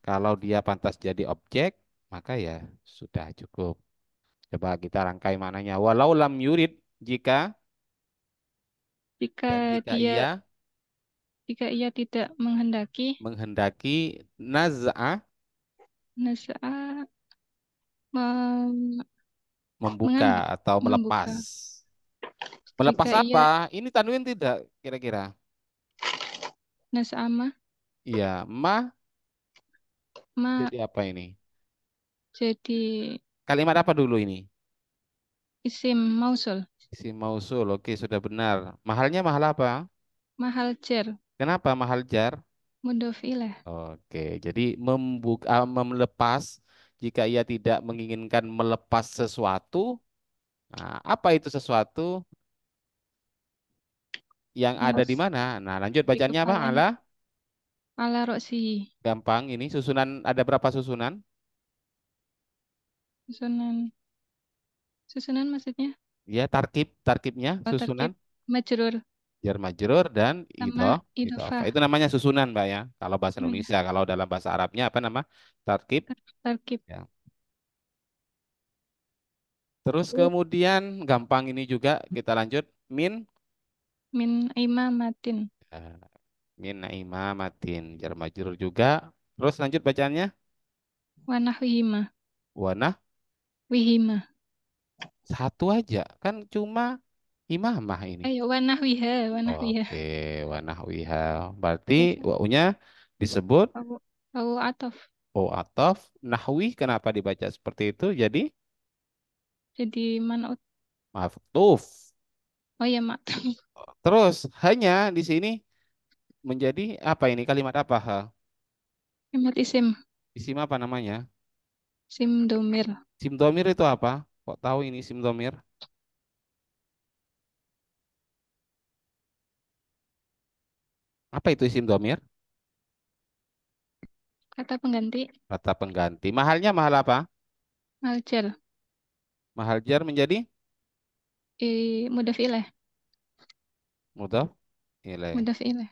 S1: Kalau dia pantas jadi objek, maka ya sudah cukup. Coba kita rangkai maknanya. Walau lam yurid, jika
S4: Jika
S1: dan jika
S4: dia
S1: ia
S4: jika ia tidak menghendaki
S1: menghendaki naz'ah,
S4: nas'ah mem-
S1: membuka
S4: mengambil
S1: atau melepas.
S4: membuka.
S1: Melepas
S4: Jika ia
S1: apa? Ini tanwin tidak kira-kira?
S4: nas'ama
S1: Iya, ma
S4: ma
S1: jadi apa ini?
S4: jadi
S1: Kalimat apa dulu ini?
S4: isim mausul.
S1: Isim mausul. Oke, sudah benar. Mahalnya mahal apa?
S4: Mahal jar
S1: Kenapa mahal jar?
S4: mudhof ilaih.
S1: Oke, jadi membuka, melepas jika ia tidak menginginkan melepas sesuatu, nah, apa itu sesuatu yang ada di
S4: Mas
S1: mana? Nah, lanjut
S4: di
S1: bacanya apa?
S4: kepalanya
S1: Ala,
S4: ala roksi
S1: gampang ini susunan ada berapa susunan?
S4: susunan susunan maksudnya
S1: Ya, tarkibnya susunan
S4: tarkib majrur
S1: jar majrur dan
S4: sama
S1: idhofah.
S4: idofah.
S1: Itu namanya susunan, Mbak ya. Kalau bahasa
S4: Oh ya,
S1: Indonesia, kalau dalam bahasa Arabnya apa nama? Tarkib.
S4: tarkib.
S1: Ya. Terus kemudian gampang ini juga kita lanjut min
S4: Min imamatin.
S1: Ya, min imamatin jar majrur juga. Terus lanjut bacaannya.
S4: Wanahwihima.
S1: Wanah
S4: Wihima.
S1: satu aja kan cuma imamah ini.
S4: Ayo wanahwiha. Wanahwiha.
S1: Oke, wanah wiha. Berarti
S4: Ya.
S1: waunya disebut
S4: Wawu atof.
S1: o ataf nahwi. Kenapa dibaca seperti itu? Jadi
S4: Jadi manut.
S1: maftuf.
S4: Oh ya mak.
S1: Terus hanya di sini menjadi apa ini kalimat apa? Ha?
S4: Kalimat isim.
S1: Isim apa namanya?
S4: Sim domir.
S1: Isim domir itu apa? Kok tahu ini isim domir? Apa itu isim domir?
S4: Kata pengganti.
S1: Kata pengganti. Mahalnya mahal apa?
S4: Maljar.
S1: Mahal jar menjadi
S4: Mudaf ilaih.
S1: mudhaf ilaih.
S4: Mudaf ilaih.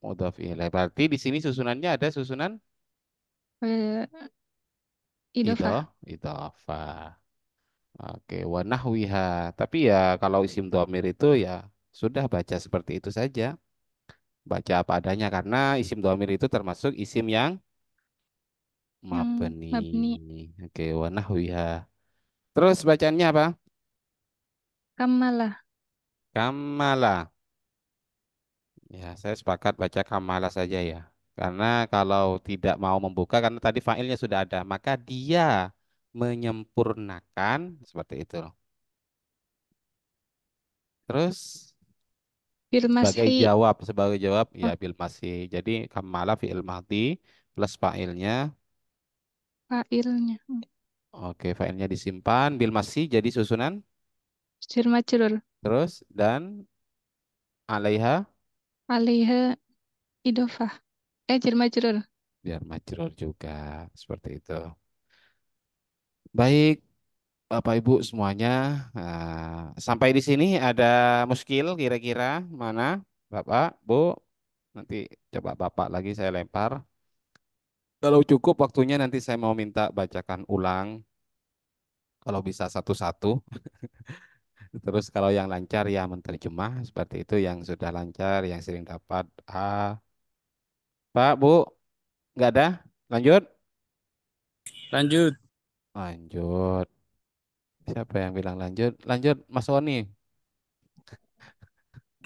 S1: Mudhaf ilaih. Berarti di sini susunannya ada susunan
S4: Eh, Idofah.
S1: idhofah. Oke, wa nahwiha. Tapi ya kalau isim domir itu ya sudah baca seperti itu saja. Baca apa adanya karena isim domir itu termasuk isim yang
S4: Yang
S1: mabni.
S4: mabni.
S1: Oke, wa nahwiha. Terus bacaannya apa?
S4: Kamalah.
S1: Kamala. Ya, saya sepakat baca kamala saja ya. Karena kalau tidak mau membuka karena tadi failnya sudah ada, maka dia menyempurnakan seperti itu. Terus
S4: Bil mashi.
S1: sebagai jawab ya
S4: Oh,
S1: bil masih. Jadi kamala fi'il madhi plus fa'ilnya.
S4: fa'ilnya.
S1: Oke, fa'ilnya disimpan bil masih jadi susunan
S4: Jur majrur.
S1: terus dan alaiha
S4: Alaiha idofah. Jur majrur.
S1: biar majrur juga seperti itu. Baik, Bapak Ibu semuanya, sampai di sini ada muskil kira-kira mana Bapak, Bu? Nanti coba Bapak lagi saya lempar. Kalau cukup waktunya nanti saya mau minta bacakan ulang kalau bisa satu-satu. Terus kalau yang lancar ya menterjemah seperti itu yang sudah lancar, yang sering dapat A. Pak, Bu, nggak ada? Lanjut?
S6: Lanjut.
S1: Lanjut. Siapa yang bilang lanjut? Lanjut, Mas Oni.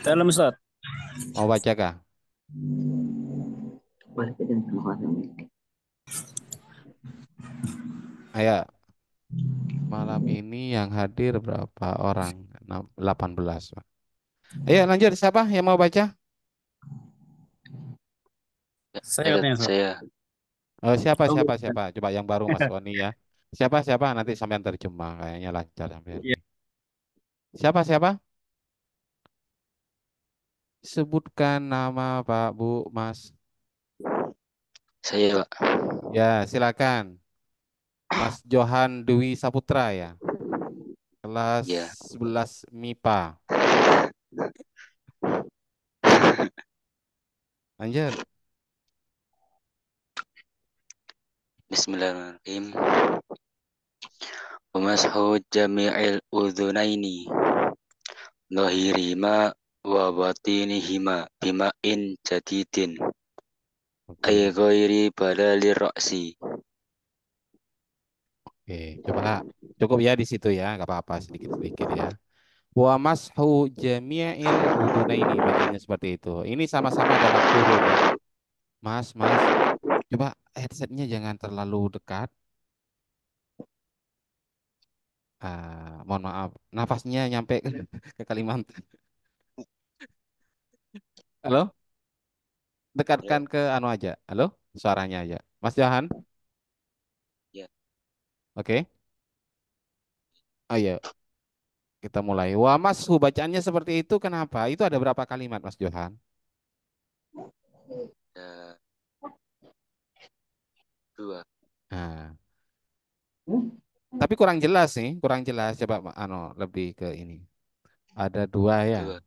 S6: Dalam Ustaz.
S1: Mau baca kah? Ayo, malam ini yang hadir berapa orang? 18. Pak. Ayo lanjut, siapa yang mau baca?
S6: Saya katanya Ustaz.
S7: Saya
S1: Siapa, siapa, siapa? Coba yang baru Mas Oni ya. Siapa, siapa? Nanti sampean terjemah. Kayaknya lancar sampai
S6: Iya.
S1: ini. Siapa, siapa? Sebutkan nama Pak, Bu, Mas.
S7: saya Pak.
S1: Ya, silakan. Mas Johan Dwi Saputra ya. Kelas
S7: Ya.
S1: 11 MIPA. Lanjut.
S7: Bismillahirrahmanirrahim. Wamashu jami'il udhunaini Zahirihima wa batinihima bima'in jadidin ay
S1: Oke.
S7: ghairi balali ra'si.
S1: Oke, coba cukup ya di situ ya, nggak apa-apa sedikit-sedikit ya. Wa mashu jami'il udunaini bacanya seperti itu. Ini sama-sama dalam kurung ya. Mas, coba headsetnya jangan terlalu dekat. Mohon maaf, nafasnya nyampe ke Kalimantan. Halo, dekatkan
S7: Halo?
S1: ke anu aja. Halo, suaranya aja. Mas Johan,
S7: Ya.
S1: oke. Ayo, kita mulai. Wa mashu bacaannya seperti itu kenapa? Itu ada berapa kalimat Mas Johan?
S7: Ada dua.
S1: Nah, tapi kurang jelas nih, kurang jelas. Coba anu lebih ke ini. Ada dua ya.
S7: Dua.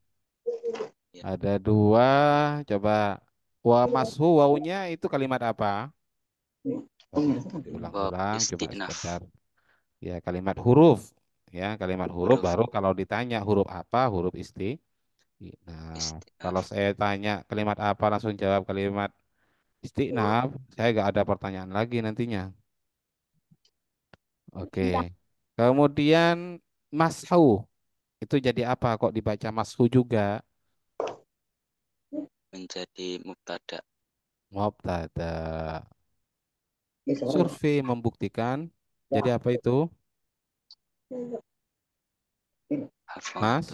S7: Ya.
S1: Ada dua. Coba wa mashu wawunya itu kalimat apa? Coba
S7: Bab
S1: diulang-ulang. Coba
S7: istinaf.
S1: sekedar ya kalimat huruf. Ya kalimat huruf
S7: Huruf.
S1: baru kalau ditanya huruf apa? Huruf isti. Nah, kalau
S7: Istiqnaf.
S1: saya tanya kalimat apa langsung jawab kalimat istiqnaf, saya nggak ada pertanyaan lagi nantinya. Oke. Kemudian mashu itu jadi apa? Kok dibaca mashu juga?
S7: Menjadi mubtada.
S1: Mubtada. Survei membuktikan. Jadi apa itu,
S7: Hafal.
S1: Mas?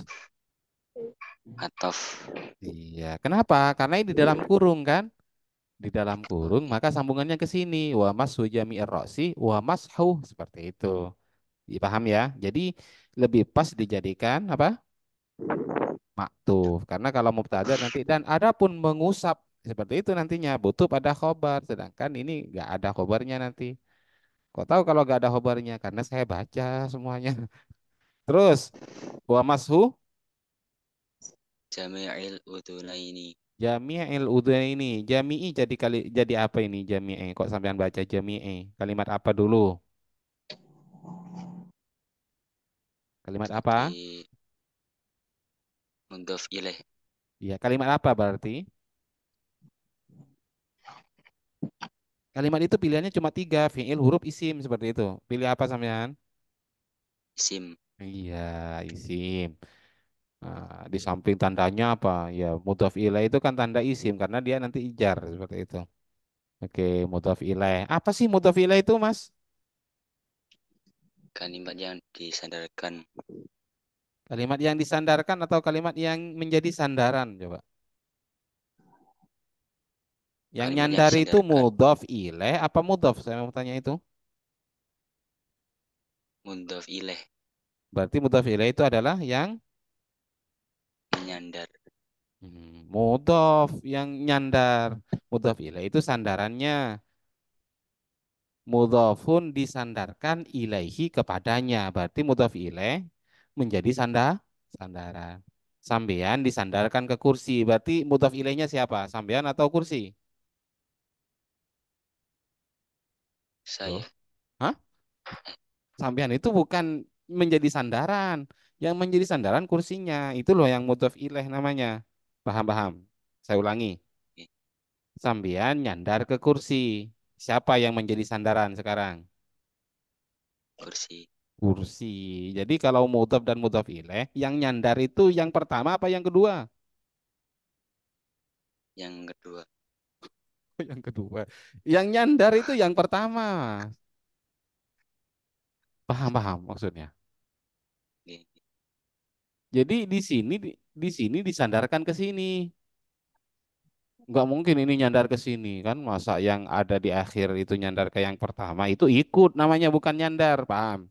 S7: Atof.
S1: Iya. Kenapa? Karena ini di dalam kurung kan? Di dalam kurung,
S7: Oke.
S1: maka sambungannya ke sini. Wa mashu jami'ir ra'si wa mashu seperti itu. Dipaham ya? Jadi lebih pas dijadikan apa? Maktuf. Karena kalau mubtada nanti dan adapun mengusap seperti itu nantinya butuh pada khobar. Sedangkan ini nggak ada khobarnya nanti. Kok tahu kalau nggak ada khobarnya? Karena saya baca semuanya. Terus wa mashu
S7: Jami'il udhunaini.
S1: jami'il ini. Jami'i jadi jadi apa ini jami'i? Kok sampean baca jami'i? Kalimat apa dulu? Kalimat apa?
S7: Jadi mudhof ilaih.
S1: Iya, kalimat apa berarti? Kalimat itu pilihannya cuma tiga, fi'il, huruf, isim seperti itu. Pilih apa sampean?
S7: Isim.
S1: Iya, isim. Nah, di samping tandanya apa? Ya, mudhaf ilaih itu kan tanda isim karena dia nanti ijar seperti itu. Oke, mudhaf ilaih. Apa sih mudhaf ilaih itu, Mas?
S7: Kalimat yang disandarkan.
S1: Kalimat yang disandarkan atau kalimat yang menjadi sandaran, coba. Yang
S7: Kalimat yang
S1: nyandar itu
S7: disandarkan.
S1: mudhaf ilaih apa mudhaf? Saya mau tanya itu.
S7: Mudhof ilaih.
S1: Berarti mudhaf ilaih itu adalah yang
S7: Menyandar.
S1: mudhaf yang nyandar. Mudhaf ilaih itu sandarannya. Mudhafun disandarkan ilaihi kepadanya. Berarti mudhaf ilaih menjadi sandaran. Sambean disandarkan ke kursi. Berarti mudhaf ilaihnya siapa? Sambean atau kursi? Loh?
S7: Saya.
S1: Hah? Sambean itu bukan menjadi sandaran. Yang menjadi sandaran kursinya. Itu loh yang mudhaf ilaih namanya. Paham-paham? Saya ulangi.
S7: Oke.
S1: Sambean nyandar ke kursi. Siapa yang menjadi sandaran sekarang?
S7: Kursi.
S1: Kursi. Jadi kalau mudhaf dan mudhaf ilaih, yang nyandar itu yang pertama apa yang kedua?
S7: Yang kedua.
S1: Yang kedua. Yang nyandar itu yang pertama. Paham-paham maksudnya.
S7: Oke.
S1: Jadi di sini disandarkan ke sini. Nggak mungkin ini nyandar ke sini kan? Masa yang ada di akhir itu nyandar ke yang pertama itu ikut namanya bukan nyandar, paham?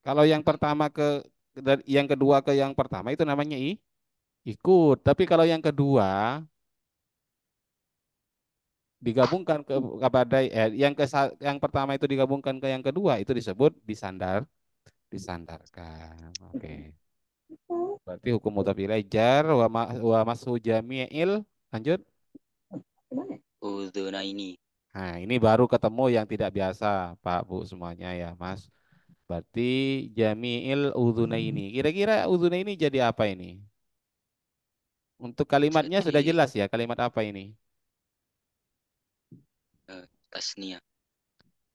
S1: Kalau yang pertama ke dan yang kedua ke yang pertama itu namanya ikut. Tapi kalau yang kedua digabungkan kepada yang pertama itu digabungkan ke yang kedua itu disebut disandarkan. Oke. Berarti hukum mudhaf ilaih jar wa mashu jami'il lanjut.
S7: Udhunaini.
S1: Nah, ini baru ketemu yang tidak biasa, Pak Bu semuanya ya, Mas. Berarti jami'il ini. Kira-kira ini jadi apa ini? Untuk kalimatnya sudah
S7: Jadi
S1: jelas ya, kalimat apa ini?
S7: tasnia.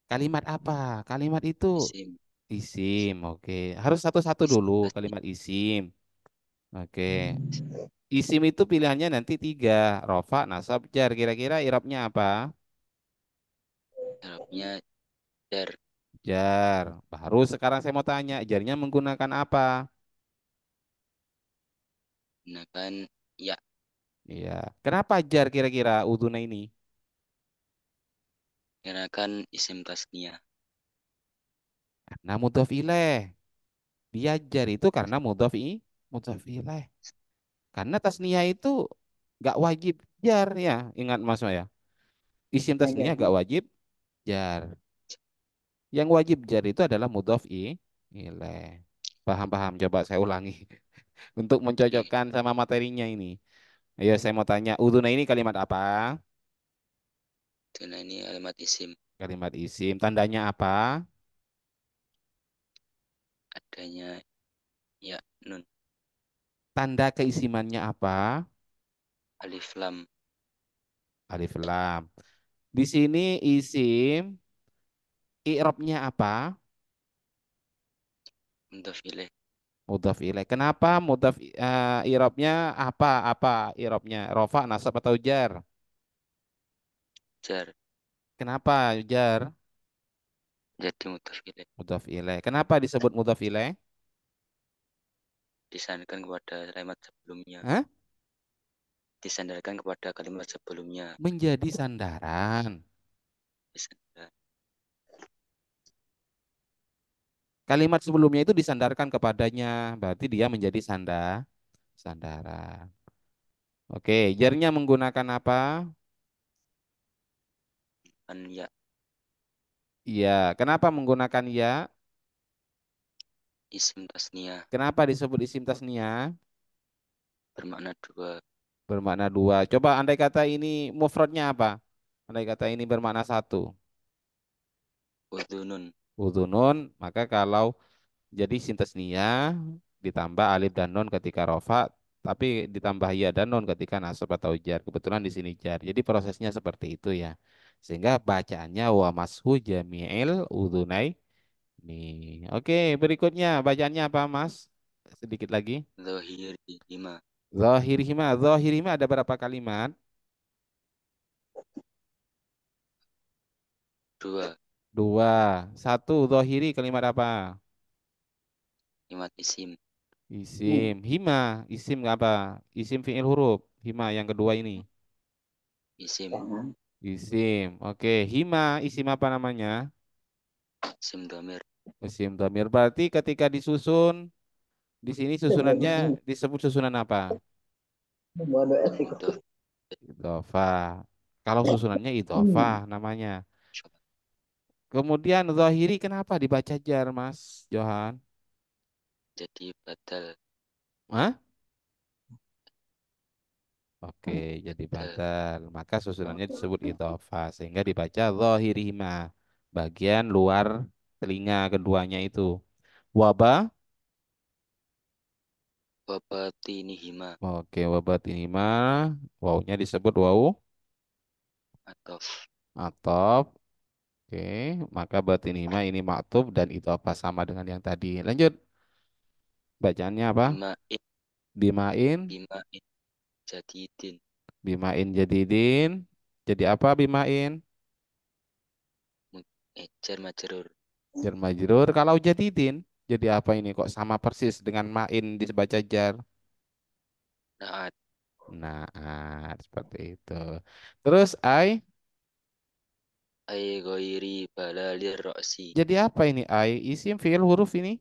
S1: Kalimat apa? Kalimat itu
S7: Isim.
S1: isim, oke. Harus satu-satu dulu
S7: Tasnia.
S1: kalimat isim. Oke. Isim itu pilihannya nanti tiga. Rofa, nasab, jar. Kira-kira irabnya apa?
S7: Arabnya dar.
S1: Jar. Baru sekarang saya mau tanya, jarnya menggunakan apa?
S7: Gunakan ya.
S1: Iya. Kenapa jar kira-kira uduna ini?
S7: Gunakan isim tasnia.
S1: Karena mudhof ilaih. Dia jar itu karena mudhof ilaih. Karena tasniyah itu nggak wajib jar ya. Ingat Mas ya. Isim tasniyah nggak wajib jar. Yang wajib jar itu adalah mudhof ilaih. Paham-paham. Coba saya ulangi untuk
S7: Oke.
S1: mencocokkan sama materinya ini. Ayo saya mau tanya, uduna ini kalimat apa?
S7: Udhunaini kalimat isim.
S1: Kalimat isim. Tandanya apa?
S7: Adanya ya nun.
S1: Tanda keisimannya apa?
S7: Alif lam.
S1: Alif lam. Di sini isim i'rabnya apa?
S7: Mudhof ilaih.
S1: Mudhaf ilaih. Kenapa mudhaf i'rabnya apa? Apa i'rabnya? Rofa, nasab atau jar?
S7: Jar.
S1: Kenapa jar?
S7: Jadi mudhof ilaih.
S1: Mudhaf ilaih. Kenapa disebut mudhaf ilaih?
S7: Disandarkan kepada kalimat sebelumnya.
S1: Hah?
S7: Disandarkan kepada kalimat sebelumnya.
S1: Menjadi sandaran.
S7: Disandar.
S1: Kalimat sebelumnya itu disandarkan kepadanya, berarti dia menjadi sandaran. Oke, jarnya menggunakan apa?
S7: Kan ya.
S1: Iya, kenapa menggunakan ya?
S7: Isim tasniyah.
S1: Kenapa disebut isim tasniyah?
S7: Bermakna dua.
S1: Bermakna dua. Coba andai kata ini mufradnya apa? Andai kata ini bermakna satu.
S7: Udhunun.
S1: Udhunun, maka kalau jadi isim tasniyah ditambah alif dan nun ketika rofa, tapi ditambah ya dan nun ketika nasab atau jar. Kebetulan di sini jar. Jadi prosesnya seperti itu ya. Sehingga bacaannya wa mashu jami'il udhunai nih. Oke, berikutnya bacaannya apa, Mas? Sedikit lagi.
S7: Zahirihima.
S1: Zahirihima, zahirihima ada berapa kalimat?
S7: Dua.
S1: Dua. Satu, zahiri kalimat apa?
S7: Kalimat isim.
S1: Isim. Hima, isim apa? Isim fi'il huruf. Hima yang kedua ini.
S7: Isim.
S1: Isim. Oke, hima, isim apa namanya?
S7: Isim dhamir.
S1: Isim dhamir. Berarti ketika disusun, di sini susunannya disebut susunan apa?
S7: Mudhof.
S1: Idhofah. Kalau susunannya idhofah namanya. Kemudian zahiri kenapa dibaca jar, Mas Johan?
S7: Jadi badal.
S1: Hah? Oke, jadi
S7: Badal.
S1: badal. Maka susunannya disebut idhofah sehingga dibaca zahirihima. Bagian luar telinga keduanya itu. Waba.
S7: Wabatinihima.
S1: Oke, wabatinihima. Wawunya disebut wawu
S7: Atof.
S1: atop. Oke, maka batinihima ini maktub dan idhofah sama dengan yang tadi. Lanjut. Bacaannya apa?
S7: Bimain.
S1: Bimain.
S7: Bimain. Jadidin.
S1: Bimain jadidin. Jadi apa bimain?
S7: Jar majrur.
S1: Jar majrur. Kalau jadidin, jadi apa ini kok sama persis dengan main dibaca jar?
S7: Naat.
S1: Nah, seperti itu. Terus
S7: Ay ghairi balalir ro'si.
S1: jadi apa ini isim fiil huruf ini?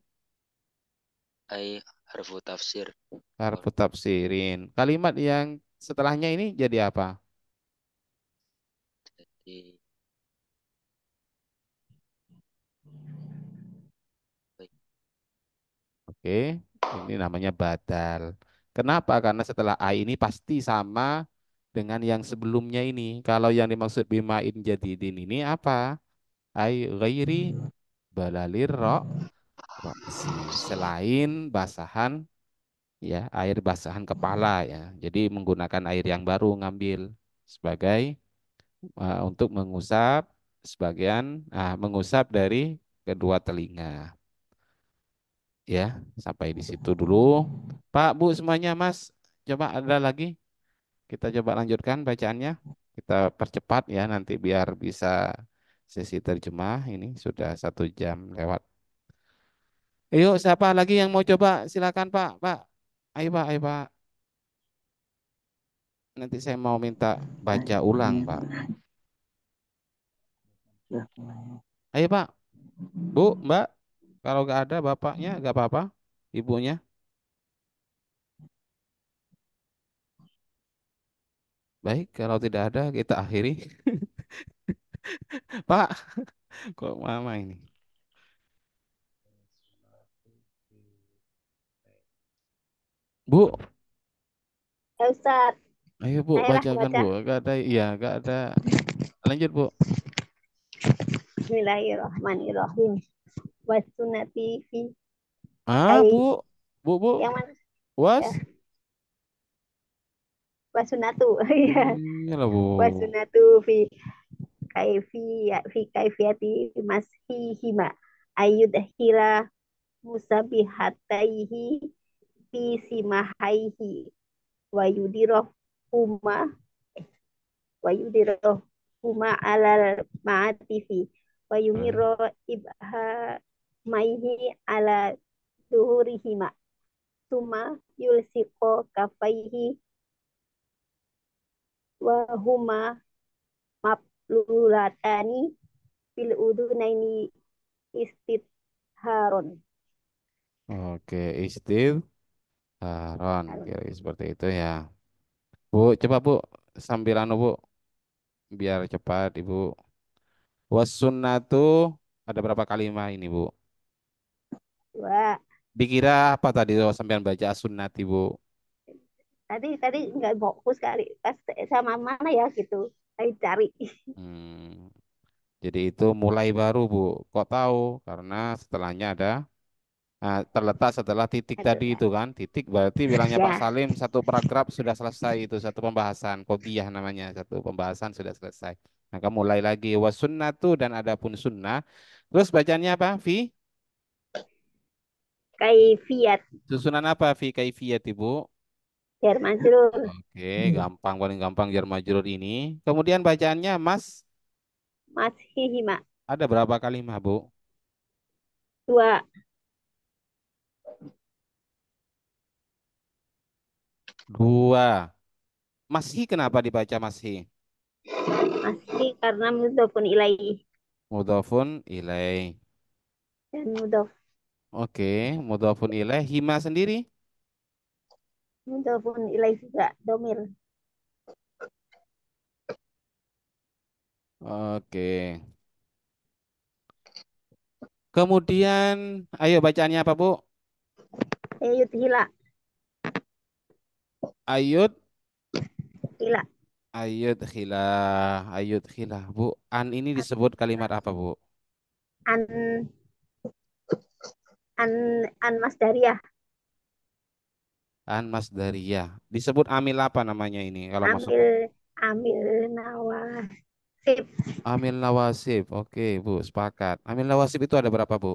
S7: Ay harfu tafsir.
S1: Harfu tafsirin. Kalimat yang setelahnya ini jadi apa?
S7: Jadi baik.
S1: Oke, ini namanya badal. Kenapa? Karena setelah ini pasti sama dengan yang sebelumnya ini. Kalau yang dimaksud bimain jadidin ini apa? Ghairi balalir roksi. Selain basahan ya, air basahan kepala ya. Jadi menggunakan air yang baru ngambil sebagai untuk mengusap mengusap dari kedua telinga. Ya, sampai di situ dulu. Pak, Bu, semuanya, Mas, coba ada lagi. Kita coba lanjutkan bacaannya. Kita percepat ya nanti biar bisa sesi terjemah. Ini sudah 1 jam lewat. Ayo, siapa lagi yang mau coba? Silakan, Pak. Pak, ayo, Pak, ayo, Pak. Nanti saya mau minta baca ulang, Pak. Ayo, Pak. Bu, Mbak. Kalau nggak ada bapaknya, nggak apa-apa. Ibunya. Baik, kalau tidak ada kita akhiri. Pak, kok mama ini? Bu,
S5: Ya Ustaz,
S1: ayo Bu,
S5: ayolah
S1: bacakan
S5: baca.
S1: Bu. Gak ada, iya, gak ada. Lanjut Bu.
S5: Bismillahirrahmanirrahim. Wasunati fi
S1: Ah,
S5: ai
S1: Bu, Bu,
S5: yang mana?
S1: was,
S5: Ya, Wasunatu. Iya.
S1: Iya lah, Bu.
S5: Wasunatu fi kaifiyati mashihima ayudhira musabihataihi fi simahaihi wa yudiroh huma wa yudiroh huma alal ma'atifi wa
S1: Hmm.
S5: yumiro ibha maihi ala duhurihima suma yulsiko kafaihi wa huma mablulatani fil udunaini istidharon.
S1: Oke, Ron, kira seperti itu ya. Bu, coba Bu, sambil anu Bu, biar cepat Ibu. Wasunnatu ada berapa kalimat ini Bu?
S5: Dua.
S1: Dikira apa tadi kalau sampean baca sunnat Ibu?
S5: Tadi nggak fokus kali. Pas sama mana ya gitu. Saya cari.
S1: Hmm, jadi itu mulai baru Bu. Kok tahu? Karena setelahnya ada terletak setelah titik tadi
S5: Ada.
S1: itu kan. Titik berarti bilangnya Pak
S5: Ya,
S1: Salim satu paragraf sudah selesai itu satu pembahasan. Qodiyah namanya satu pembahasan sudah selesai. Maka mulai lagi wasunnatu dan adapun sunnah. Terus bacanya apa?
S5: kaifiyat
S1: Susunan apa fi kaifiyat Ibu?
S5: jar majrur
S1: Oke, gampang paling gampang jar majrur ini. Kemudian bacaannya Mas
S5: mashihima
S1: ada berapa kalimat Bu?
S5: dua.
S1: Dua. Masih kenapa dibaca masih?
S5: Masih karena mudhofun ilaih
S1: Mudhafun ilaih.
S5: dan mudhof
S1: Oke, mudhafun ilaih. Hima sendiri?
S5: mudhofun ilaih juga domir.
S1: Oke. Kemudian, ayo bacaannya apa Bu?
S5: Ayut hila
S1: Ayut,
S5: hila
S1: ayut khilah, ayut khilah Bu. An ini disebut kalimat apa Bu?
S5: an an an masdariyah
S1: An masdariyah. Disebut amil apa namanya ini kalau masuk?
S5: amil amil nawasib
S1: Amil nawasib. Oke, Bu, sepakat. Amil nawasib itu ada berapa, Bu?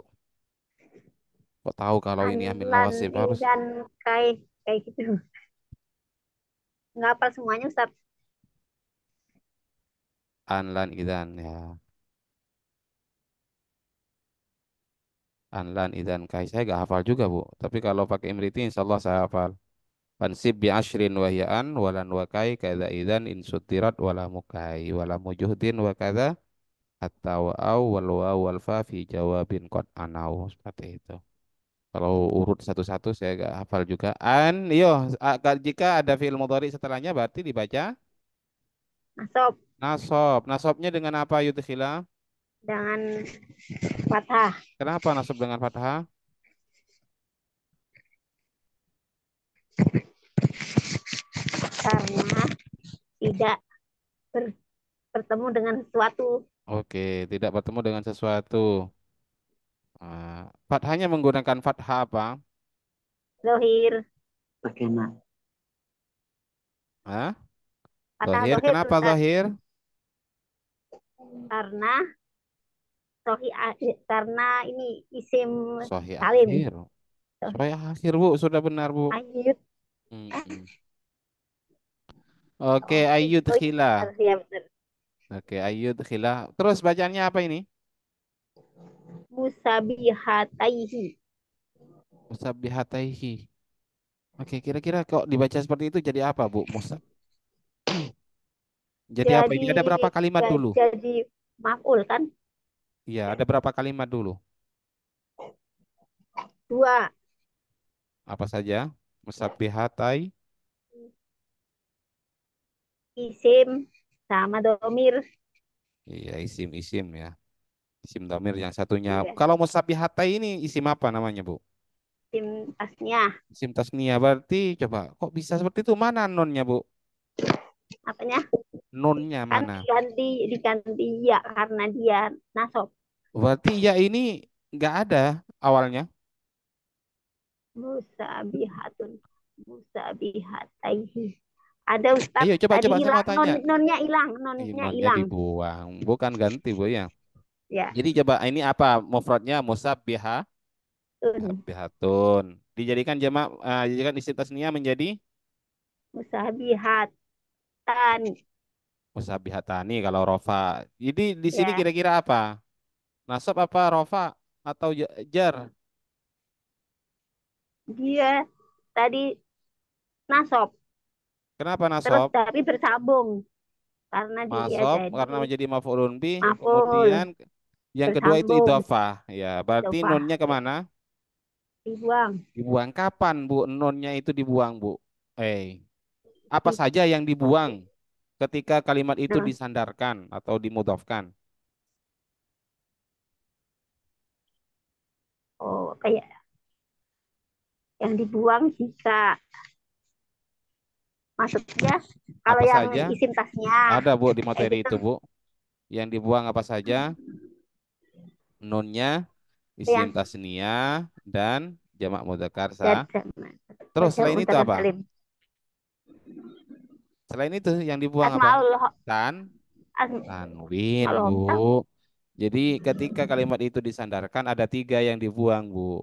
S1: Kok tahu kalau
S5: an
S1: ini amil
S5: lan
S1: nawasib harus
S5: dan kayak kayak gitu. Nggak hafal semuanya Ustaz.
S1: anlan idan ya. Anlan idan kai. Saya gak hafal juga, Bu. Tapi kalau pakai imriti insya Allah saya hafal. Fansib bi ashrin wahyaan walan wakai kada idan in sutirat wala mukai wala mujuhdin wa kada hatta wa au wal waw wal fa fi jawabin qad anau seperti itu. Kalau urut satu-satu saya gak hafal juga. Jika ada fi'il mudhari setelahnya berarti dibaca
S5: Masuk
S1: nasob. Nasobnya dengan apa yudhila?
S5: dengan fathah
S1: Kenapa nasob dengan fathah?
S5: karena tidak bertemu dengan sesuatu.
S1: Oke, tidak bertemu dengan sesuatu. Fathahnya menggunakan fathah apa?
S5: Zohir. Bagaimana?
S1: Hah?
S5: Fathah
S1: Zahir.
S5: zohir
S1: Kenapa
S5: Ustaz.
S1: zahir?
S5: Karena sohi karena ini isim
S1: Sahih
S5: salim.
S1: akhir. Sahih akhir, Bu. Sudah benar, Bu.
S5: Ayut.
S1: Mm-mm. Oke,
S5: Oh iya,
S1: ayyudkhila.
S5: benar, ya benar.
S1: Oke, ayyudkhila. Terus bacanya apa ini?
S5: Musabihataihi.
S1: Musabbihataihi. Oke, kira-kira kok dibaca seperti itu jadi apa, Bu? Jadi apa ini?
S5: Jadi
S1: Ada berapa kalimat dulu?
S5: jadi maf'ul kan?
S1: Iya, ada berapa kalimat dulu?
S5: Dua.
S1: Apa saja? Musabbihatai.
S5: Isim sama domir.
S1: Iya, isim-isim ya. Isim dhamir yang satunya.
S5: Iya.
S1: Kalau musabbihatai ini isim apa namanya, Bu?
S5: Isim tasnya.
S1: Isim tasniyah berarti coba kok bisa seperti itu? Mana nonnya, Bu?
S5: Apanya?
S1: Nonnya
S5: Kan
S1: mana?
S5: diganti ya karena dia nasab.
S1: Berarti ya ini nggak ada awalnya.
S5: Musabihatun. Musabihataihi. Ada Ustaz.
S1: Ayo coba
S5: Tadi
S1: coba saya mau
S5: hilang,
S1: tanya.
S5: nonnya hilang, nonnya
S1: Nonnya
S5: hilang.
S1: dibuang, bukan ganti Bu ya.
S5: Ya,
S1: Jadi coba ini apa mufradnya musabbiha,
S5: tun.
S1: bihatun. Dijadikan jamak, dijadikan isim tasniah menjadi
S5: Musabihat.
S1: musabbihatani kalau rofa. Jadi di sini
S5: Ya,
S1: kira-kira apa? Nasab apa rofa atau jar?
S5: dia tadi nasab.
S1: Kenapa
S5: Terus
S1: nasab?
S5: tapi bersambung. Karena dia
S1: Nasab
S5: jadi
S1: karena menjadi maf'ulun bih.
S5: maf'ul.
S1: Kemudian yang kedua itu
S5: Bersambung.
S1: idhofah. Ya, berarti
S5: Idhofah.
S1: nunnya kemana?
S5: Dibuang.
S1: Dibuang kapan Bu? Nunnya itu dibuang Bu. Apa
S5: Di,
S1: saja yang dibuang ketika kalimat itu
S5: nah,
S1: disandarkan atau dimudhofkan?
S5: oh, kayak yang dibuang jika maksudnya kalau
S1: Apa
S5: yang
S1: saja?
S5: isim tasnya
S1: Ada Bu di
S5: kayak
S1: materi
S5: gitu
S1: itu Bu. Yang dibuang apa saja? Nunnya, isim
S5: yang
S1: tasniyah dan jamak mudzakkar
S5: dan
S1: Terus selain itu
S5: mutakar
S1: apa?
S5: salim
S1: Selain itu yang dibuang apa?
S5: asmaul
S1: Tan, tanwin Bu.
S5: asmaul
S1: Jadi ketika kalimat itu disandarkan ada tiga yang dibuang Bu.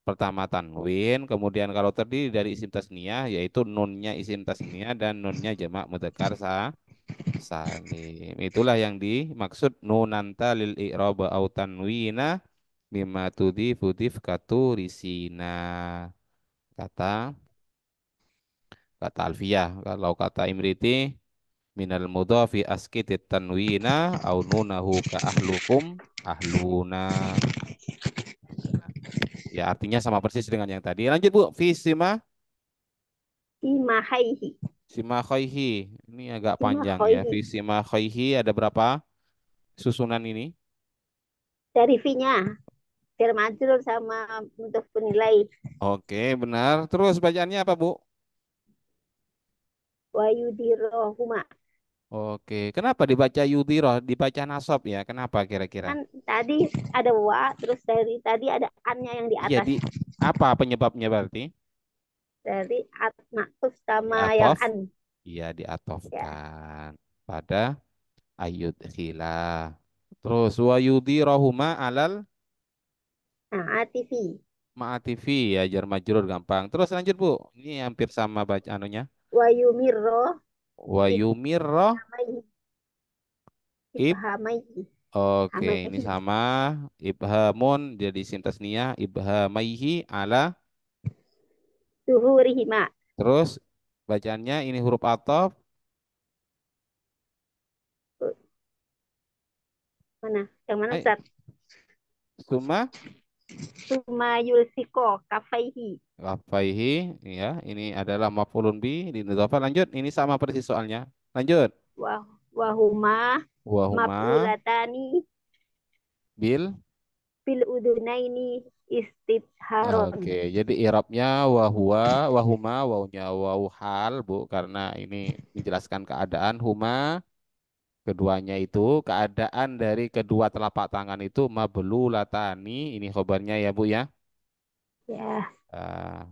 S1: Pertama tanwin, kemudian kalau terdiri dari isim tasniyah yaitu nunnya isim tasniyah dan nunnya jamak mudzakkar salim. Itulah yang dimaksud nunanta lil i'rab au tanwina mimma tudhifu risina. Kata kata Alfiyah. Kalau kata Imriti minal mudhafi askitit tanwina au nunahu ka ahlukum ahluna. Nah, ya artinya sama persis dengan yang tadi. Lanjut Bu, fisima
S5: imahaihi
S1: sima khaihi. Ini agak panjang ya.
S5: imahaihi
S1: Fisima khaihi ada berapa susunan ini?
S5: dari V-nya jar majrur sama mudhof nilai
S1: Oke, benar. Terus bacaannya apa Bu?
S5: wa yudirohuma
S1: Oke, kenapa dibaca yudhiroh, dibaca nasab ya? Kenapa kira-kira?
S5: kan tadi ada wa terus dari tadi ada annya yang di
S1: Iya,
S5: atas
S1: apa penyebabnya berarti?
S5: dari at maktuf sama yang
S1: Diatof,
S5: an
S1: iya
S5: ya
S1: diatofkan pada ayud khila. Terus wa yudhirohuma alal
S5: nah atifi
S1: ma'atifi ya jar majrur gampang. Terus lanjut Bu. Ini hampir sama baca anunya.
S5: wa yumirro
S1: Wa yumirro
S5: ibhamaihi
S1: ib.
S5: ibhamaihi
S1: Oke, ini
S5: hamaihi
S1: sama ibhamun jadi isim tasniyah ibhamaihi ala.
S5: zuhurihima
S1: Terus bacaannya ini huruf ataf
S5: mana yang mana
S1: eh,
S5: Ustaz
S1: summa
S5: suma yulsiko kafaihi
S1: Wafaihi ya ini adalah maf'ulun bi di idhofah. Lanjut ini sama persis soalnya. Lanjut
S5: wahuma
S1: wahuma
S5: maf'ulatani
S1: bil.
S5: bil udunaini istidharon
S1: Oke, jadi i'rabnya wahwa wahuma wawunya wawu hal Bu karena ini menjelaskan keadaan huma keduanya itu keadaan dari kedua telapak tangan itu mablulatani ini khobarnya ya Bu ya.
S5: ya
S1: Ah,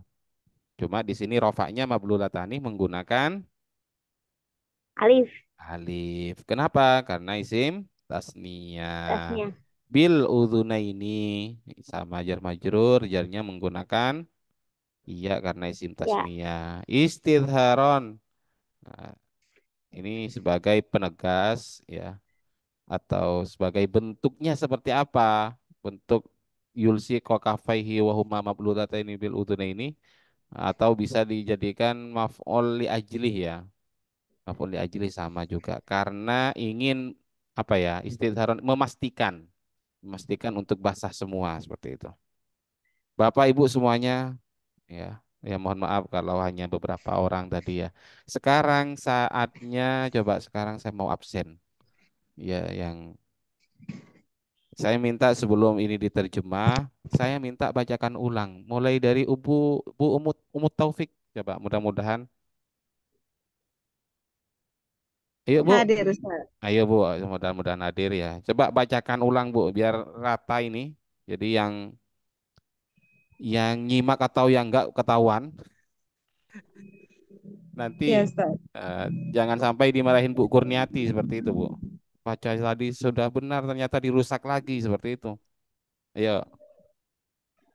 S1: cuma di sini rofaknya mablulatani menggunakan
S5: alif
S1: alif. Kenapa? Karena isim tasniyah.
S5: tasnya
S1: Bil udhunaini sama jar majrur, jarnya menggunakan iya karena isim
S5: ya
S1: tasniyah. Istidharon. Nah, ini sebagai penegas ya atau sebagai bentuknya seperti apa? Bentuk yulsi kokafaihi wahuma mablulataini bil udhunaini atau bisa dijadikan maf'ul li ajlih ya. Maf'ul li ajli sama juga karena ingin apa ya istidharon memastikan untuk basah semua seperti itu. Bapak Ibu semuanya ya ya mohon maaf kalau hanya beberapa orang tadi ya. Sekarang saatnya coba sekarang saya mau absen ya yang saya minta sebelum ini diterjemah saya minta bacakan ulang mulai dari Bu Umut Umut Taufik coba mudah-mudahan. Ayo Bu.
S8: Hadir, Ustaz.
S1: Ayo Bu, mudah-mudahan hadir ya. Coba bacakan ulang Bu, biar rata ini. Jadi yang nyimak atau yang enggak ketahuan. Nanti
S8: Ya, Ustaz.
S1: jangan sampai dimarahin Bu Kurniati seperti itu, Bu. Baca tadi sudah benar ternyata dirusak lagi seperti itu. Ayo,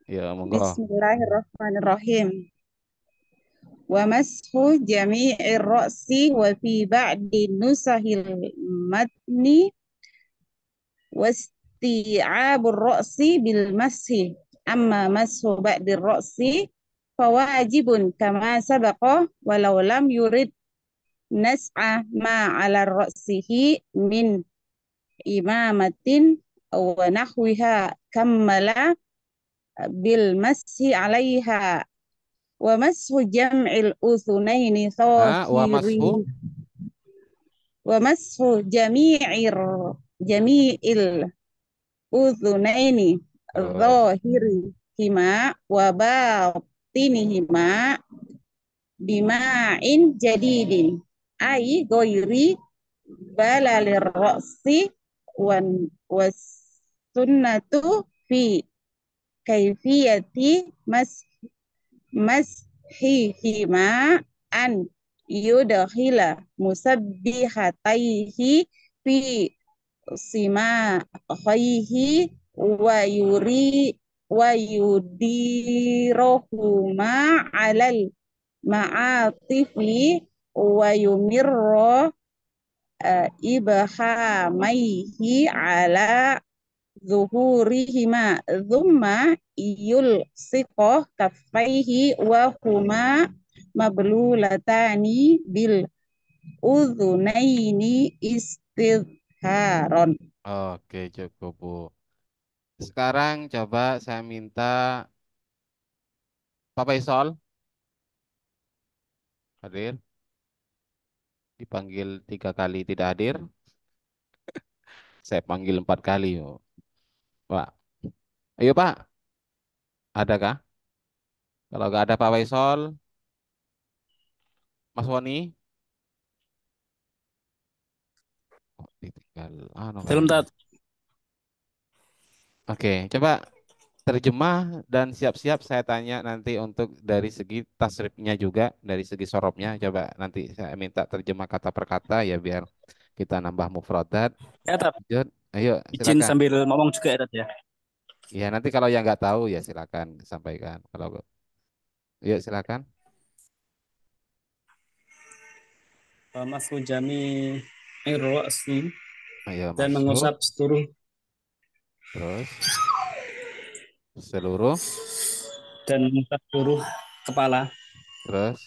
S1: ya monggo.
S8: Bismillahirrahmanirrahim. Wa mashu jami'ir ra'si wa fi ba'di nusahil matni wasti'abur ra'si bil mashi. Amma mashu ba'dir ra'si fawajibun kama sabaqa walau lam yurid nas'a ma 'ala ra'sihi min imamatin wa nahwiha kammala bil mashi 'alaiha wa mashu jam'il uthunaini
S1: Wa
S8: thahiri
S1: mashu
S8: wa mashu jami'il udhunaini
S1: terus
S8: dhahirihima wa batinihima bima'in jadidin ay ghairi balalir ra'si wan was sunnatu fi kaifiyati mashihima an yudkhila musabbihataihi fi simahaihi wa yudirohuma alal ma'atifi wa yumirro ibhamaihi ala zuhurihima thumma yulsiqo kaffaihi wa huma mablulatani bil udhunaini istidharon.
S1: oke cukup, Bu. Sekarang coba saya minta Pak Faisal hadir. Dipanggil 3 kali tidak hadir. Saya panggil 4 kali, Bu. Pak. Ayo Pak, adakah? Kalau nggak ada Pak Faisal, Mas Woni, oh, ditinggal.
S6: Belum, Tat.
S1: Oke, coba terjemah dan siap-siap saya tanya nanti untuk dari segi tasrifnya juga, dari segi sorobnya. Coba nanti saya minta terjemah kata per kata ya biar kita nambah mufradat.
S6: Ya, Tat.
S1: Lanjut, ayo
S6: Izin
S1: silakan.
S6: sambil ngomong juga ya, Tat ya.
S1: Ya nanti kalau yang nggak tahu ya silakan sampaikan. Kalau yuk silakan.
S6: Mashu jami'ir ra'si
S1: Ayo
S6: dan
S1: masuk.
S6: mengusap seluruh
S1: Terus seluruh.
S6: kepala.
S1: Terus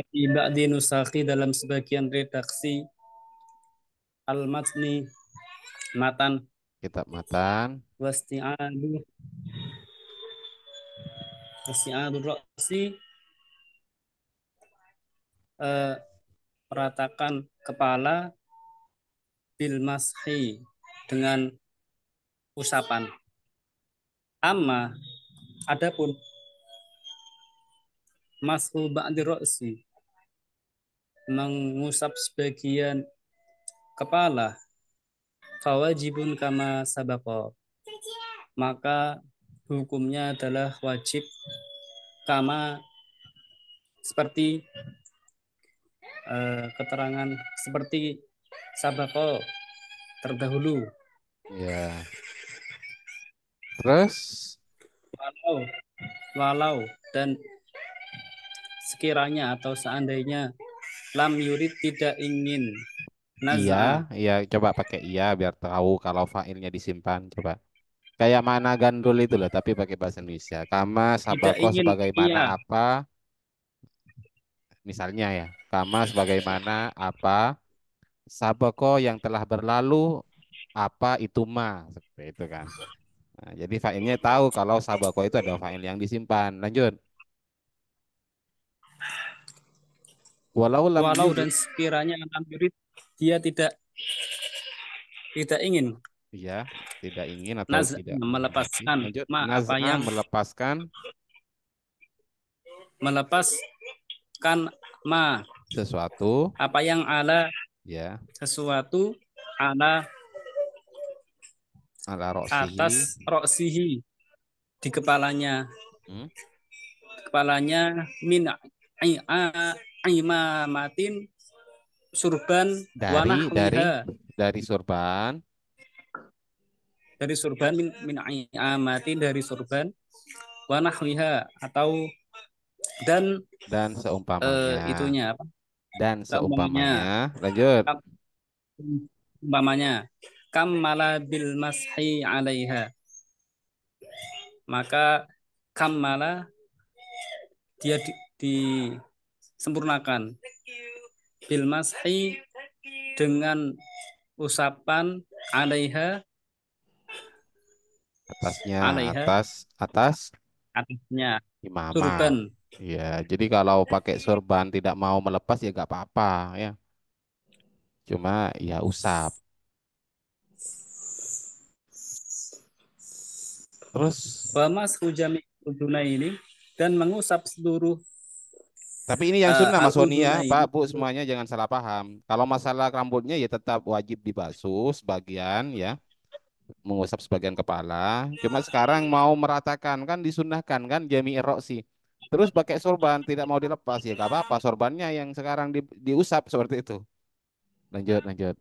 S6: Tiba di nusakhi dalam sebagian redaksi al-matni matan
S1: kitab matan.
S6: wasti'adu ra'si meratakan kepala bil mashi dengan usapan. Amma adapun mashu ba'di ra'si mengusap sebagian kepala fawajibun kama sabaqa, maka hukumnya adalah wajib kama seperti keterangan seperti sabaqa terdahulu.
S1: Ya. Terus
S6: walau dan sekiranya atau seandainya lam yurid tidak ingin
S1: iya,
S6: naz'a.
S1: iya coba pakai iya biar tahu kalau failnya disimpan coba. Kayak mana gandul itu loh, tapi pakai bahasa Indonesia. Kama
S6: Tidak
S1: sabako
S6: ingin
S1: sebagaimana
S6: iya.
S1: apa? Misalnya ya, kama sebagaimana apa? Sabako yang telah berlalu apa itu ma seperti itu kan. Nah, jadi failnya tahu kalau sabako itu ada fail yang disimpan. Lanjut. Walau lam
S6: Walau
S1: yurid.
S6: dan sekiranya lam yurid dia tidak ingin
S1: Iya, tidak ingin atau
S6: naz'a
S1: tidak
S6: melepaskan
S1: lanjut.
S6: ma apa
S1: Naz'a
S6: yang melepaskan ma
S1: sesuatu
S6: apa yang ala
S1: ya
S6: sesuatu ala
S1: roksihi
S6: atas roksihi di kepalanya kepalanya min imamatin surban wa
S1: Dari
S6: nahwiha.
S1: dari sorban
S6: Dari surban min amatin, dari surban wa nahwiha, atau dan
S1: dan seumpamanya.
S6: itunya apa?
S1: Dan
S6: Umpamanya
S1: seumpamanya. Lanjut.
S6: umpamanya kammala bil mashi 'alaiha. Maka kammala dia disempurnakan bil mashi dengan usapan 'alaiha,
S1: Atasnya,
S6: alaiha
S1: atas
S6: atasnya
S1: imamah.
S6: surban.
S1: Ya, jadi kalau pakai sorban tidak mau melepas ya gak apa-apa ya. Cuma ya usap. Terus,
S6: Wa mashu jami' ini, dan mengusap seluruh
S1: tapi ini yang sunnah Mas Soni ya,
S6: al-udhunaini.
S1: Pak, Bu, semuanya jangan salah paham. Kalau masalah rambutnya ya tetap wajib dibasuh sebagian ya, mengusap sebagian kepala. Cuma sekarang mau meratakan kan disunahkan kan jami roksi. Terus pakai sorban tidak mau dilepas ya gak apa-apa. Sorbannya yang sekarang diusap seperti itu. Lanjut, lanjut.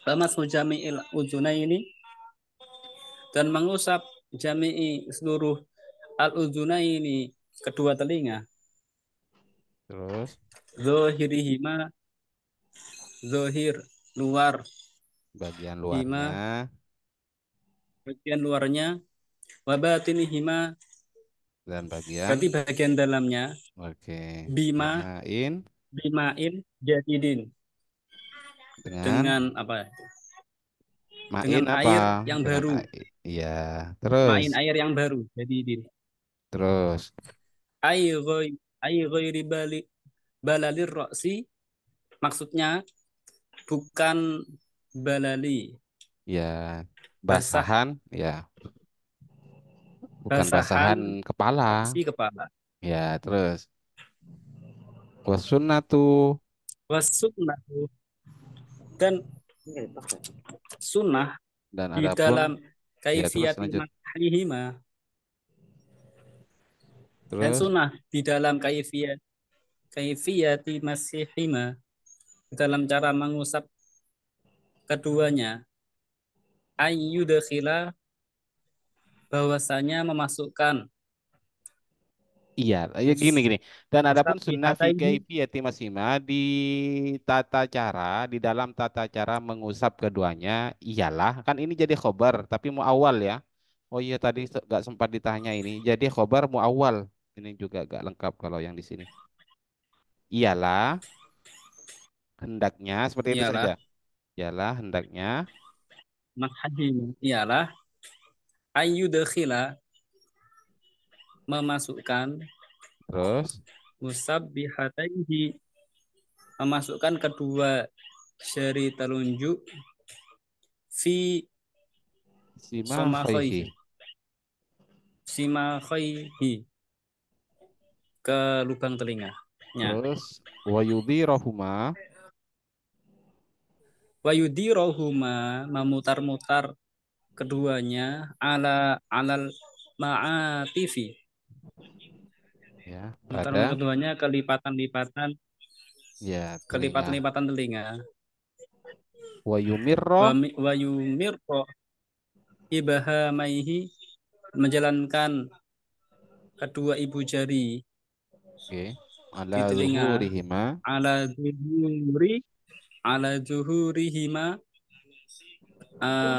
S6: Wa mashu jami'il udhunaini, dan mengusap jami'i seluruh al-udhunaini, kedua telinga.
S1: Terus
S6: Zohirihima, zohir luar,
S1: bagian
S6: hima
S1: luarnya.
S6: bagian luarnya, wabatinihima
S1: Dan bagian
S6: berarti bagian dalamnya,
S1: oke.
S6: bima
S1: Bimain
S6: bimain jadidin,
S1: dengan
S6: dengan apa?
S1: main
S6: Dengan
S1: apa?
S6: air yang
S1: Dengan
S6: baru.
S1: iya. Terus
S6: Main air yang baru, jadidin.
S1: terus
S6: Ai ghairi balalir roksi, maksudnya bukan balali,
S1: ya
S6: basah,
S1: basahan ya, bukan
S6: basahan
S1: basahan kepala.
S6: roksi kepala.
S1: Ya, terus wasunnatu
S6: Wasunnah, dan sunnah
S1: dan
S6: di
S1: adapun
S6: dalam
S1: ya terus
S6: kaifiyati
S1: lanjut.
S6: makhihima, dan
S1: Terus
S6: sunnah di dalam kaifiyati masihima, dalam cara mengusap keduanya, ayyudkhila, bahwasanya memasukkan,
S1: iya, ya gini gini. Dan adapun sunnah fi
S6: musabbihataihi,
S1: kaifiyati masima di tata cara, di dalam tata cara mengusap keduanya ialah kan ini jadi khobar tapi mu awal ya. Oh iya tadi gak sempat ditanya ini. Jadi khobar mu awal. Ini juga gak lengkap kalau yang di sini. Ialah hendaknya seperti itu saja.
S6: ialah
S1: Ialah hendaknya
S6: makhihima, ialah ayyudkhila, memasukkan,
S1: terus
S6: musabbihataihi, memasukkan kedua jari telunjuk, fi
S1: sima khaihi.
S6: somakhaihi, simakhaihi, ke lubang telinganya.
S1: Terus wayudhirohuma
S6: Wayudirohuma, memutar-mutar keduanya, alal ma'atifi,
S1: ya
S6: mutar-mutar
S1: pada
S6: keduanya kelipatan-lipatan,
S1: ya telinga.
S6: kelipatan-lipatan telinga.
S1: Wayumirro
S6: Wayumirro ibahamaihi, menjalankan kedua ibu jari
S1: oke.
S6: di
S1: Ala
S6: telinga,
S1: zuhurihima
S6: ala zuhurihima,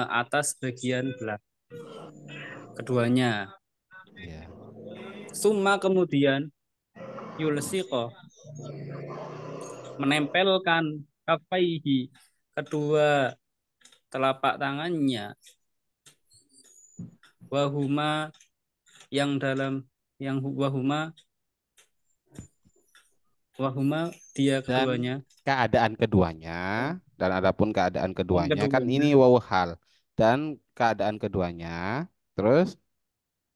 S6: atas bagian belakang keduanya.
S1: ya.
S6: Summa, kemudian, yulsiqo, menempelkan, kafaihi, kedua telapak tangannya, wahuma, yang dalam, yang wahuma dia
S1: Dan
S6: keduanya,
S1: keadaan keduanya dan adapun keadaan
S6: yang
S1: keduanya kan
S6: keduanya,
S1: ini wawu hal dan keadaan keduanya terus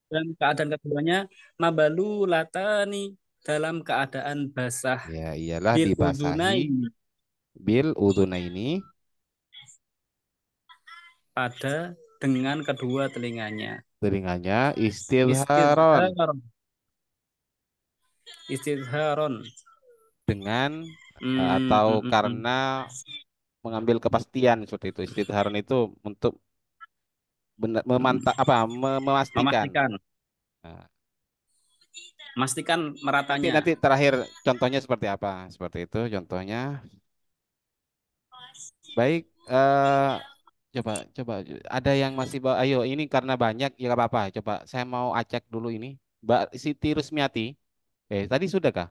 S6: dan keadaan keduanya, mabalu latani, dalam keadaan basah,
S1: ya iyalah
S6: bil
S1: dibasahi
S6: udunaini,
S1: bil udhunaini
S6: pada dengan kedua telinganya.
S1: telinganya istilharon
S6: Istidhar, Istidharon.
S1: dengan
S6: Hmm,
S1: atau
S6: hmm, hmm, hmm.
S1: karena mengambil kepastian seperti itu. Istidharon itu untuk benar memantap apa memastikan.
S6: Memastikan.
S1: Nah,
S6: Memastikan
S1: nanti
S6: meratanya.
S1: nanti terakhir contohnya seperti apa? Seperti itu contohnya. Baik, coba coba ada yang masih bawa. Ayo ini karena banyak ya nggak apa-apa. Coba saya mau acak dulu ini. Mbak Siti Rusmiati. Tadi sudah kah?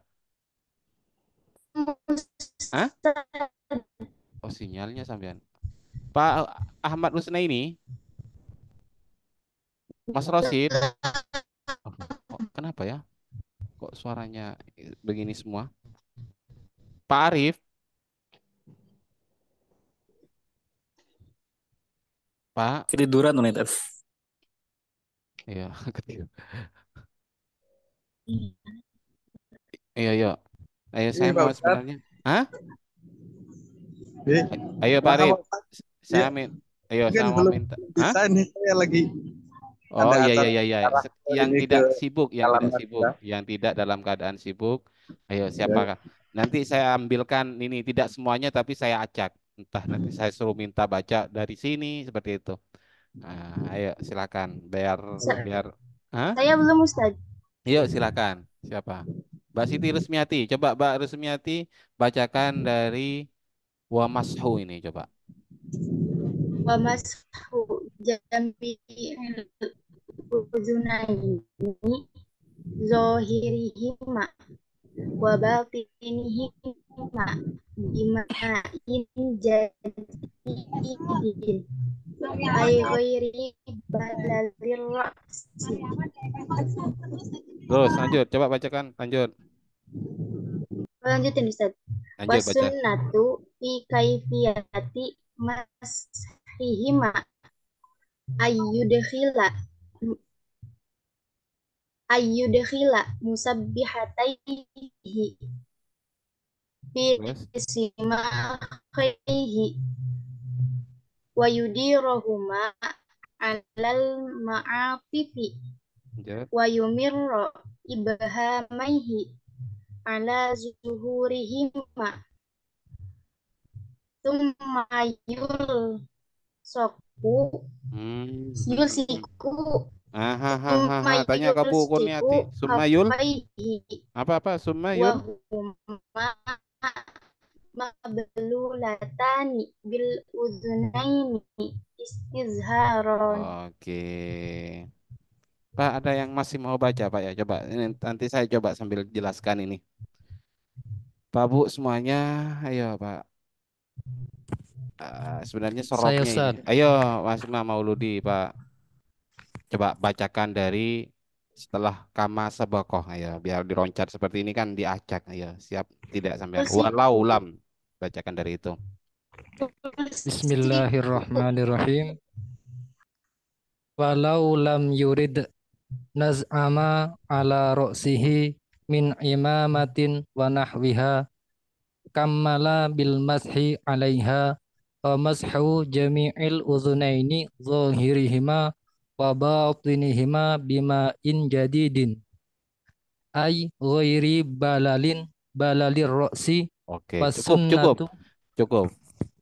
S1: Hah? Oh sinyalnya sampean. Pak Ahmad Rusnaini, Mas Rosid. Oh, kenapa ya? Kok suaranya begini semua? Pak Arif, Pak.
S6: Ketiduran nih Ted.
S1: Iya, kecil. Iya, iya. Ayo
S2: Ini
S1: saya
S2: Pak
S1: mau
S2: Ustadz.
S1: sebenarnya. Hah?
S2: Eh,
S1: Ayo Pak
S2: maaf
S1: Arif.
S2: Pak Ustadz.
S1: Saya
S2: Ya,
S1: min. Ayo
S2: mungkin
S1: saya mau
S2: belum
S1: minta. Hah?
S2: bisa nih, saya lagi
S1: Oh
S2: ada
S1: iya iya
S2: acara
S1: iya iya.
S2: arah
S1: Yang
S2: ini ke
S1: tidak sibuk, yang tidak
S2: Kalimantan
S1: sibuk,
S2: ya.
S1: yang tidak dalam keadaan sibuk. Ayo
S2: Ya.
S1: siapakah? Nanti saya ambilkan ini tidak semuanya tapi saya acak. Entah nanti saya suruh minta baca dari sini seperti itu. Nah, ayo silakan. Biar biar. Hah?
S5: Saya belum Ustaz.
S1: Yuk silakan. Siapa? Mbak Siti Rusmiati. Coba Mbak Rusmiati bacakan dari Wa Mashu ini coba.
S5: Wa mashu jami'il uzunaini zohirihima wa batinihima bima'in jadidin ay ghairi balalir ra'si.
S1: Terus lanjut. Coba bacakan. Lanjut.
S5: Lanjutin Ustaz.
S1: Lanjut baca.
S5: Wasunnatu fi kaifiyati masihima ayyudkhila musabbihataihi fi
S1: Terus.
S5: simakhaihi wa yudirahuma alal ma'atifi
S1: Lanjut.
S5: wa yumirra ibhamaihi ala zuhurihima thumma yulsaku yulsiku thumma
S1: Tanya ke Bu
S5: yulsiku
S1: Kurniati. Sumayul.
S5: kaffaihi
S1: Apa?
S5: wa
S1: Sumayul.
S5: huma mablulatani bil udhunaini istizharon.
S1: Oke. Pak, ada yang masih mau baca, Pak ya? Coba ini nanti saya coba sambil jelaskan ini. Pak Bu semuanya, ayo Pak. Sebenarnya
S9: Saya
S1: sorobnya ini.
S9: Ustaz.
S1: Ayo Mas Imam Mauludi, Pak. Coba bacakan dari setelah kama sabakoh, ayo biar dironcat seperti ini kan diacak, ayo siap tidak sampean. Walau lam, bacakan dari itu.
S9: Bismillahirrahmanirrahim. Walau lam yurid naz'ama ala ra'sihi min imamatin wa nahwiha kammala bil mashi alaiha wa mashu jami'il uzunaini zahirihima wa batinihima bima in jadidin ay ghairi balalir ra'si
S1: Oke,
S9: was
S1: cukup, cukup,
S9: sunnatu.
S1: cukup.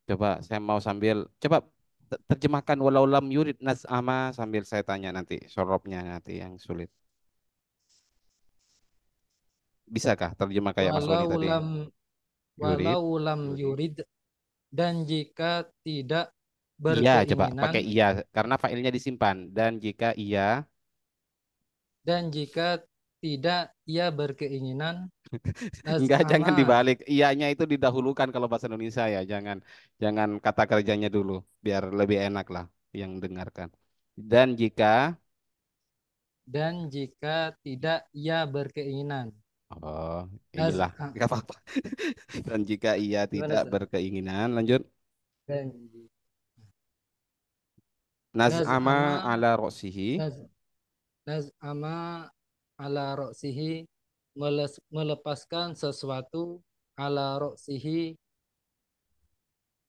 S1: Coba saya mau sambil coba terjemahkan walau lam yurid nas'ama sambil saya tanya nanti sorobnya nanti yang sulit. Bisakah terjemah kayak Mas Roni
S9: walau
S1: tadi?
S9: lam
S1: Yurid.
S9: walau lam yurid, dan jika tidak
S1: Iya, coba pakai
S9: berkeinginan,
S1: iya karena failnya disimpan dan jika iya
S9: tidak ia berkeinginan
S1: enggak jangan
S9: naz'ama.
S1: dibalik. Iyanya itu didahulukan kalau bahasa Indonesia ya. Jangan jangan kata kerjanya dulu biar lebih enak lah yang dengarkan. Dan jika
S9: Tidak ia berkeinginan
S1: oh inilah
S9: naz'a.
S1: nggak apa-apa. Dan jika ia
S9: Gimana
S1: tidak
S9: Ustaz?
S1: berkeinginan lanjut
S9: Dan
S1: naz'ama
S9: naz'ama
S1: ala roksihi
S9: naz- naz'ama ala roksihi, melepaskan sesuatu ala roksihi,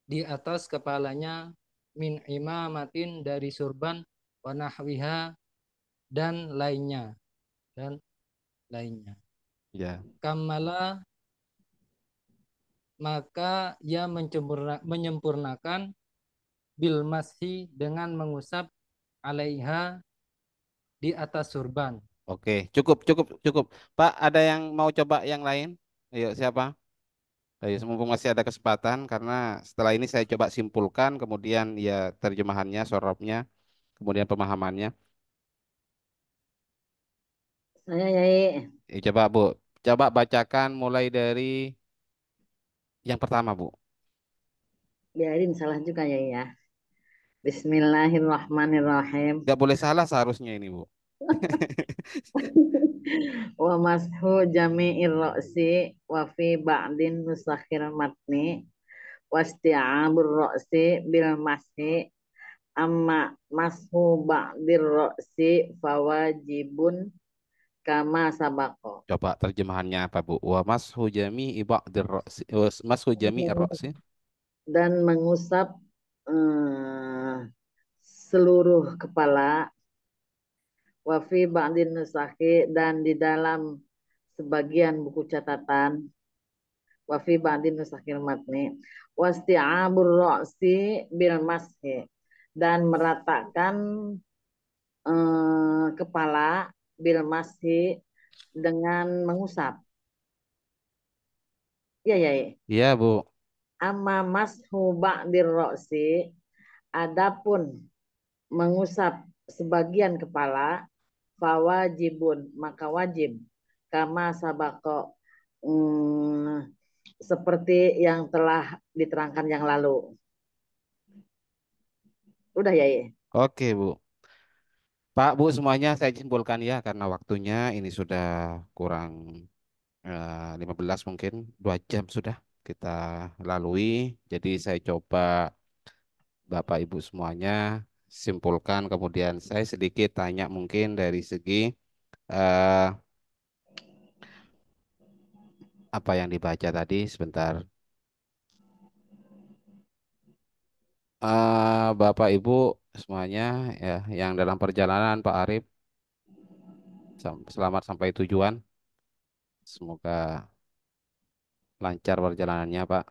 S9: di atas kepalanya, min imamatin, dari surban, wa nahwiha, dan lainnya dan lainnya.
S1: Ya.
S9: Kamala, maka ia menyempurnakan bil mashi dengan mengusap alaiha di atas surban.
S1: Oke, cukup, cukup, cukup. Pak, ada yang mau coba yang lain? Ayo, siapa? Ayo, mumpung masih ada kesempatan, karena setelah ini saya coba simpulkan, kemudian ya terjemahannya, sorobnya, kemudian pemahamannya.
S10: Saya Yai.
S1: Coba Bu, coba bacakan mulai dari yang pertama Bu.
S10: Biarin salah juga Yai ya. Bismillahirrahmanirrahim.
S1: Gak boleh salah seharusnya ini Bu.
S10: Wa mashu jami'ir ra'si wa fi ba'din nusakhir matni wasti'abur ra'si bil mashi amma mashu ba'dir ra'si fawajibun kama sabako.
S1: Coba terjemahannya apa Bu? Wa mashu jami'i ba'dir ra'si. Mashu jami'ir ra'si.
S10: Dan mengusap eh, seluruh kepala wafi ba'din nusakhi dan di dalam sebagian buku catatan wafi ba'din nusakhil matni wasti'abur ra'si bil mashi dan meratakan kepala bil mashi dengan mengusap. Ya ya ya.
S1: Iya Bu.
S10: Amma mashu ba'dir ra'si adapun mengusap sebagian kepala fawajibun maka wajib kama sabako seperti yang telah diterangkan yang lalu. Udah ya ya.
S1: Oke Bu. Pak Bu semuanya saya simpulkan ya, karena waktunya ini sudah kurang 15 mungkin 2 jam sudah kita lalui. Jadi saya coba Bapak Ibu semuanya simpulkan, kemudian saya sedikit tanya mungkin dari segi eh, apa yang dibaca tadi sebentar. Bapak Ibu semuanya ya yang dalam perjalanan Pak Arif, selamat sampai tujuan. Semoga lancar perjalanannya Pak.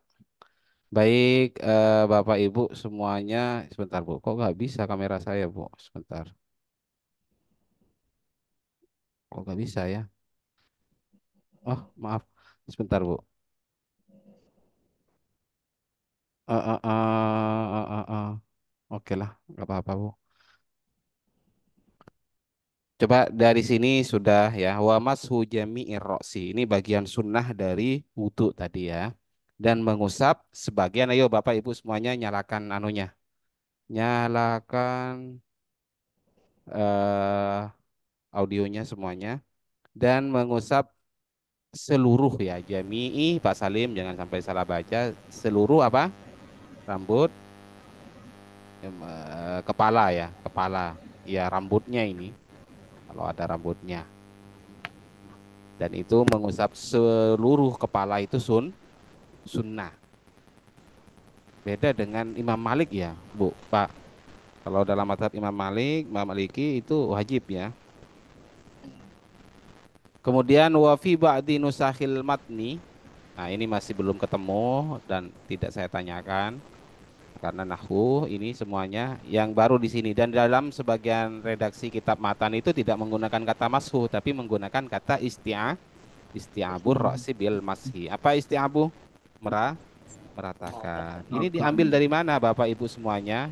S1: Baik, Bapak Ibu semuanya, sebentar Bu, kok nggak bisa kamera saya Bu? Sebentar, kok nggak bisa ya? Oh maaf, sebentar Bu. Eh, eh, eh, Oke lah, nggak apa-apa Bu. Coba dari sini sudah ya, wa mashu jami'ir roksi. Ini bagian sunnah dari wudhu tadi ya. Dan mengusap sebagian, ayo Bapak Ibu semuanya nyalakan anunya. Nyalakan eh, audionya semuanya. Dan mengusap seluruh ya, jami'i Pak Salim, jangan sampai salah baca. Seluruh apa? Rambut, kepala ya, kepala. Ya rambutnya ini, kalau ada rambutnya. Dan itu mengusap seluruh kepala itu sunnah. Beda dengan Imam Malik ya, Bu, Pak. Kalau dalam mazhab Imam Maliki itu wajib ya. Kemudian wafi ba'di nusakhil matni. Nah, ini masih belum ketemu dan tidak saya tanyakan karena nahwu ini semuanya yang baru di sini, dan dalam sebagian redaksi kitab matan itu tidak menggunakan kata mashu tapi menggunakan kata isti'abur ra'si bil mashi. Apa isti'abu? Meratakan. Ini diambil dari mana Bapak Ibu semuanya?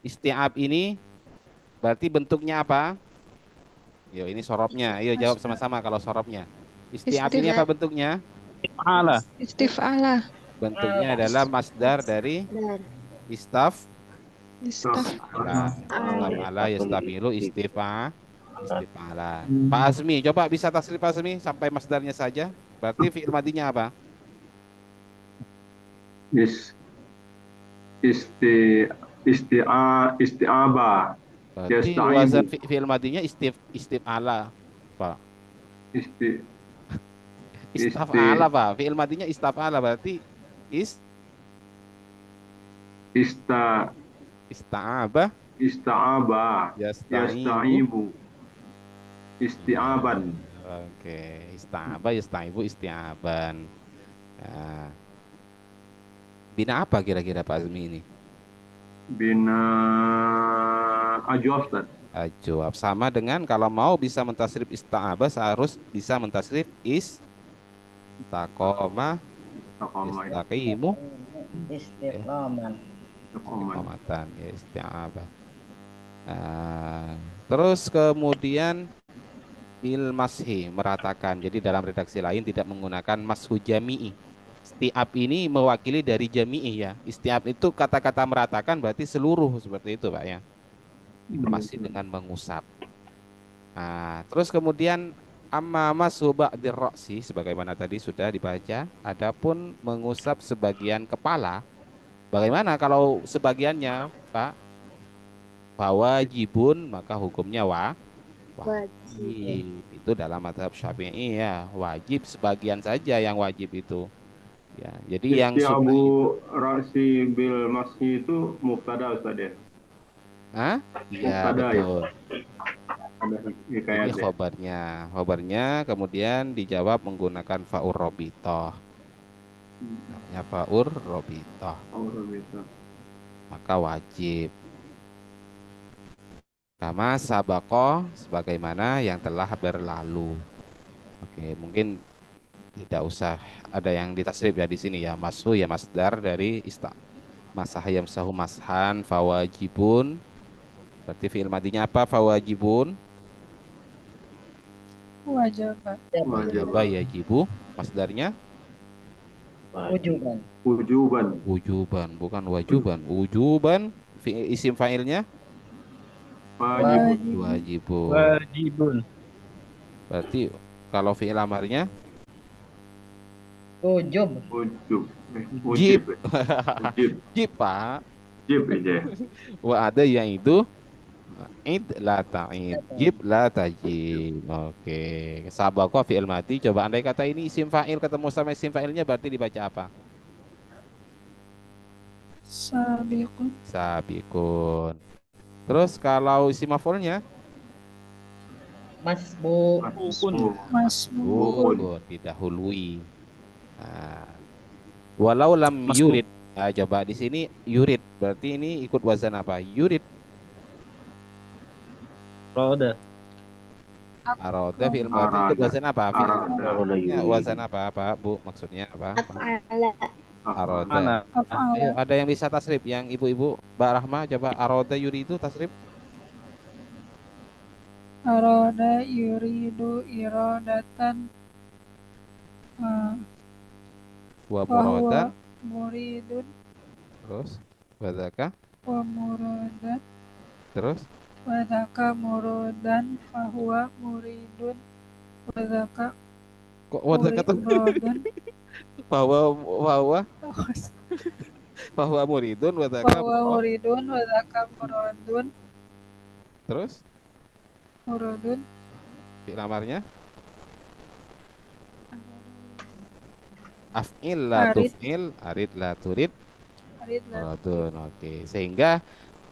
S1: Isti'ab ini berarti bentuknya apa? Yo, ini sorobnya. Ayo jawab sama-sama kalau sorobnya. Isti'ab ini apa bentuknya?
S4: Istif'ala. Istif'ala.
S1: Bentuknya adalah masdar dari istaf.
S4: Istaf'ala.
S1: Istaf'ala yastafilu istif'ala. Pak Azmi, coba bisa tasrif Pak Azmi sampai masdarnya saja. Berarti fi'il madinya apa?
S11: Isti'aba.
S1: Berarti wazan fi'il madinya istif'ala, Pak. Istaf'ala, Pak. Fi'il madinya istaf'ala berarti ista'aba
S11: yasta'ibu isti'aban.
S1: Oke, istaba, istaibu, istiaban. Nah, bina apa kira-kira Pak Azmi ini?
S11: Bina ajwa Ustaz.
S1: Jawab sama dengan kalau mau bisa mentasrif ista'aba harus bisa mentasrif istaqoma,
S11: Taqama ya.
S1: istaqimu,
S12: Istiqaman.
S1: istiqomatan, ya isti'abah. Nah, terus kemudian bil mashi meratakan. Jadi dalam redaksi lain tidak menggunakan mashu jami'i. Istiab ini mewakili dari jami'i ya. Istiab itu kata-kata meratakan berarti seluruh seperti itu Pak ya. Masih dengan mengusap. Nah, terus kemudian amma mashu ba'dir ra'si sebagaimana tadi sudah dibaca, adapun mengusap sebagian kepala. Bagaimana kalau sebagiannya, Pak? Wajibun maka hukumnya wajib. Itu dalam mazhab Syafi'i ya, wajib sebagian saja yang wajib itu. Ya, jadi yang
S11: Istiabu ra'si bil masih itu mubtada Ustaz ya.
S1: Hah? Iya,
S11: Mubtada ya.
S1: betul.
S11: Ada
S1: Ini
S11: hikayat ya.
S1: khobarnya kemudian dijawab menggunakan fa'ur robitoh. Namanya fa'ur robitoh. Maka wajib. Kama sabako sebagaimana yang telah berlalu. Oke, mungkin tidak usah ada yang ditasrif ya di sini ya. Mashu ya masdar dari masah yamsahu mashan fawajibun. Berarti fi'il madinya apa? Fawajibun.
S3: Wajaba.
S1: Wajaba yajibu. Masdarnya
S12: Wujuban.
S1: wujuban, bukan wajuban. Wujuban isim fa'ilnya wajibun. Berarti kalau fi'il amarnya
S12: Wujub.
S1: jib. Jib Pak.
S11: Jib aja.
S1: Wa ada yang itu id la ta'id, jib la tajib. Oke, sabaqah fi'il mati. Coba andai kata ini isim fa'il ketemu sama isim fa'ilnya berarti dibaca apa? Sabiqun. Terus kalau isim maf'ulnya masbukun, didahului. Nah, walau lam yurid. Nah, coba di sini yurid berarti ini ikut wazan apa? Yurid.
S6: Roda.
S1: Aroda fi'il madhi ikut wazan apa? Fi'il wazan apa Pak Bu? Maksudnya apa? Aroda. Ayo, ada yang bisa tasrif? Yang ibu-ibu Mbak Rahma coba aroda yuri itu tasrif.
S3: Aroda yuridu irodatan
S1: Wa muradan.
S3: muridun.
S1: Terus wadaka.
S3: Wa muradan.
S1: Terus
S3: Wadaka murodan fahuwa muridun. Wadaka
S1: kok wadaka tuh? bahwa muridun wadaka
S3: muridun.
S1: Terus
S3: muridun
S1: fi'il amarnya af'il la tuf'il arid la turid muradun. Oke, sehingga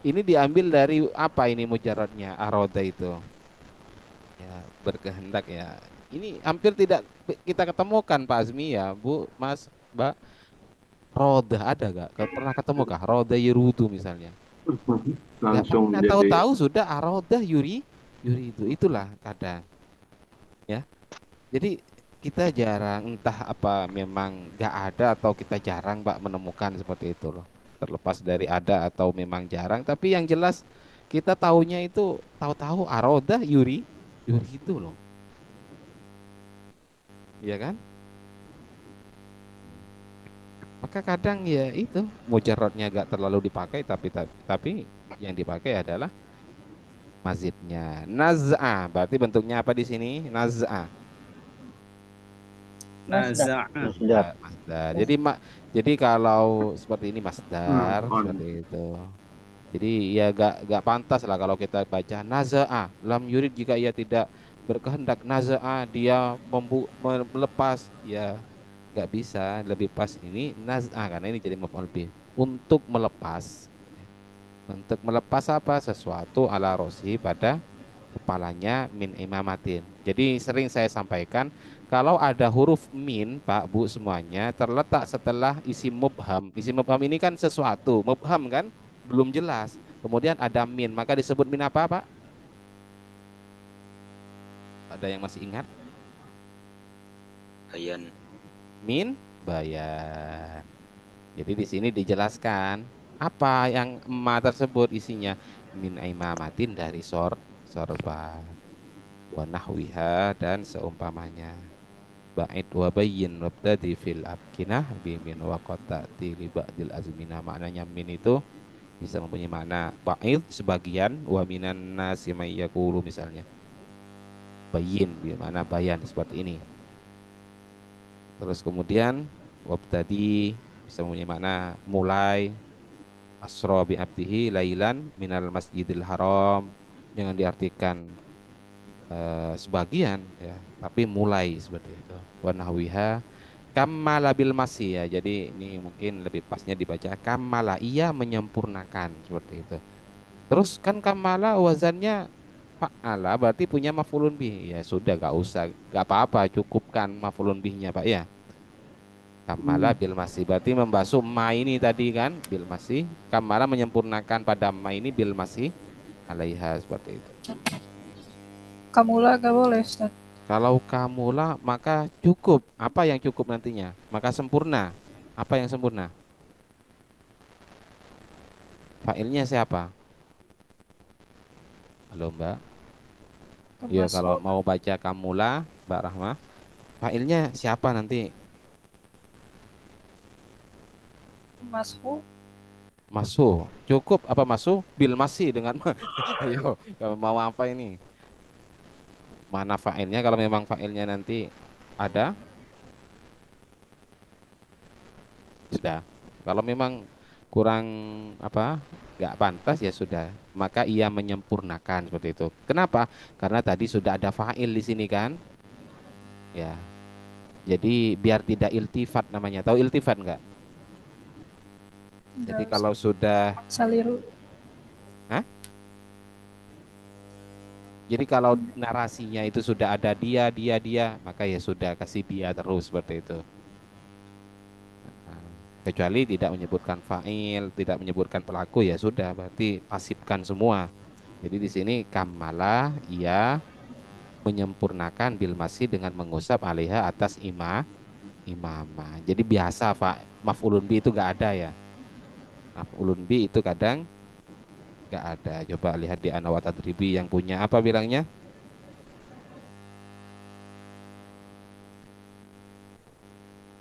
S1: ini diambil dari apa ini mujaradnya aroda itu ya, berkehendak ya. Ini hampir tidak kita ketemukan Pak Azmi ya Bu, Mas, Mbak. Roda ada gak? Pernah ketemu kah? Roda yerudu misalnya.
S11: Langsung
S1: ya, tahu-tahu sudah aroda yuri itu itulah kadang ya. Jadi kita jarang, entah apa memang gak ada atau kita jarang Pak menemukan seperti itu loh. Terlepas dari ada atau memang jarang, tapi yang jelas kita tahunya itu tahu-tahu aroda yuri itu loh. Iya kan? Maka kadang ya itu mujarradnya gak terlalu dipakai, tapi yang dipakai adalah mazidnya. Naz'a berarti bentuknya apa di sini? Naz'a. Masdar. Jadi kalau seperti ini masdar seperti itu. Jadi ya gak pantas lah kalau kita baca naza'a lam yurid jika ia tidak berkehendak, naza'a dia melepas, ya gak bisa. Lebih pas ini naz'a karena ini jadi maf'ul bih, untuk melepas. Untuk melepas apa? Sesuatu ala rosi pada kepalanya min imamatin. Jadi sering saya sampaikan kalau ada huruf min, Pak, Bu semuanya terletak setelah isim mubham. Isim mubham ini kan sesuatu, mubham kan belum jelas. Kemudian ada min, maka disebut min apa, Pak? Ada yang masih ingat?
S7: Bayan.
S1: Min bayan. Jadi di sini dijelaskan apa yang ma tersebut isinya min imamatin dari sorban wa nahwiha dan seumpamanya. Ba'id wa bayyin wabtadi fil abkinah bimin wa qata'ti li ba'dil azmina. Maknanya min itu bisa mempunyai makna ba'id sebagian wa minan nasi may yaqulu misalnya. Bayyin mana bayan seperti ini. Terus kemudian wabtadi bisa mempunyai makna mulai, asra bi abdihi lailan minal masjidil haram. Jangan diartikan sebagian ya, tapi mulai seperti itu. Wa nahwiha kammala bil masih ya. Jadi ini mungkin lebih pasnya dibaca kammala, ia menyempurnakan seperti itu. Terus kan kammala wazannya fa'ala berarti punya maf'ulun bih. Ya sudah gak usah, gak apa-apa, cukupkan maf'ulun bihnya Pak ya. Kamala bil masih berarti membasuh ma ini tadi kan bil masih. Kamala menyempurnakan pada ma ini bil masih alaiha seperti itu.
S3: Kamula gak boleh, Ustaz.
S1: Kalau kamula maka cukup. Apa yang cukup nantinya? Maka sempurna. Apa yang sempurna? Fa'ilnya siapa? Halo Mbak. Ya kalau mau baca kamula Mbak Rahma, fa'ilnya siapa nanti?
S3: Mashu.
S1: Masuk. Cukup apa masuk? Bil masih dengan ayo kalau mau apa ini? Mana fa'ilnya kalau memang fa'ilnya nanti ada? Sudah. Kalau memang kurang apa? Nggak pantas ya sudah. Maka ia menyempurnakan seperti itu. Kenapa? Karena tadi sudah ada fa'il di sini kan? Ya. Jadi biar tidak iltifat namanya. Tahu iltifat enggak? Jadi kalau sudah
S3: saliru.
S1: Hah? Jadi kalau narasinya itu sudah ada dia, maka ya sudah kasih dia terus seperti itu. Kecuali tidak menyebutkan fa'il, tidak menyebutkan pelaku ya sudah berarti pasifkan semua. Jadi di sini kamala ia menyempurnakan bil masih dengan mengusap alaiha atas imamah. Jadi biasa Pak, maf'ulun bi itu gak ada ya. Maf'ulun bi itu kadang gak ada. Coba lihat di Anawat Tadribi yang punya apa bilangnya?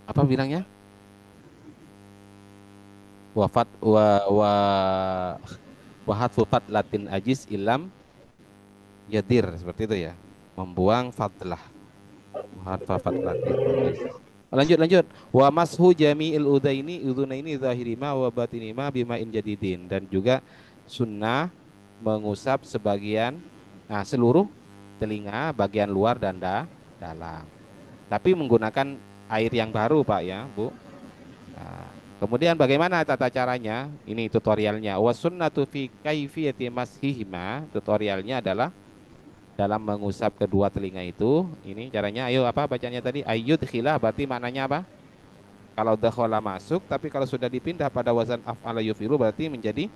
S1: Apa bilangnya? Wafat wahat wafat latin ajis ilam yadir seperti itu ya. Membuang fadlah. Wahat wafat latin ajis. Lanjut. Wa mashu jami'il udaini zahirima wa batinima bima'in jadidin. Dan juga sunnah mengusap sebagian seluruh telinga bagian luar dan dalam. Tapi menggunakan air yang baru Pak ya, Bu. Kemudian bagaimana tata caranya? Ini tutorialnya. Wa sunnatu fi kaifiyati mashihima. Tutorialnya adalah dalam mengusap kedua telinga itu. Ini caranya. Ayo apa bacanya tadi? Ayyud khilah berarti maknanya apa? Kalau dakhala masuk, tapi kalau sudah dipindah pada wazan af'ala yufilu berarti menjadi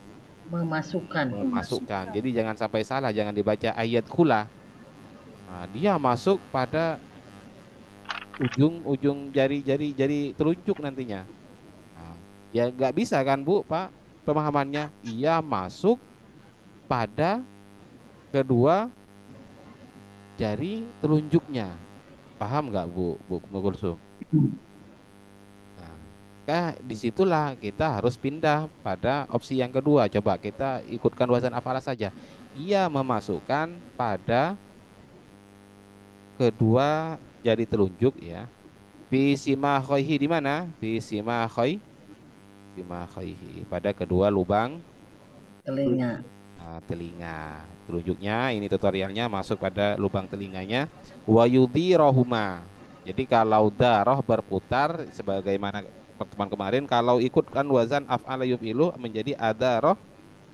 S1: memasukkan. Jadi jangan sampai salah, jangan dibaca ayat khula. Dia masuk pada ujung jari telunjuk nantinya. Ya nggak bisa kan Bu, Pak, pemahamannya. Ia masuk pada kedua jari telunjuknya. Paham nggak Bu Kulsum? Disitulah kita harus pindah pada opsi yang kedua. Coba kita ikutkan wazan afalah saja. Ia memasukkan pada kedua jari telunjuk ya. Fi simakhaihi di mana? Fi simakhaihi pada kedua lubang telinga. Telunjuknya ini tutorialnya masuk pada lubang telinganya. Wa yudhirohuma. Jadi kalau daroh berputar sebagaimana pertemuan kemarin, kalau ikutkan wazan af'ala yufilu menjadi adaroh,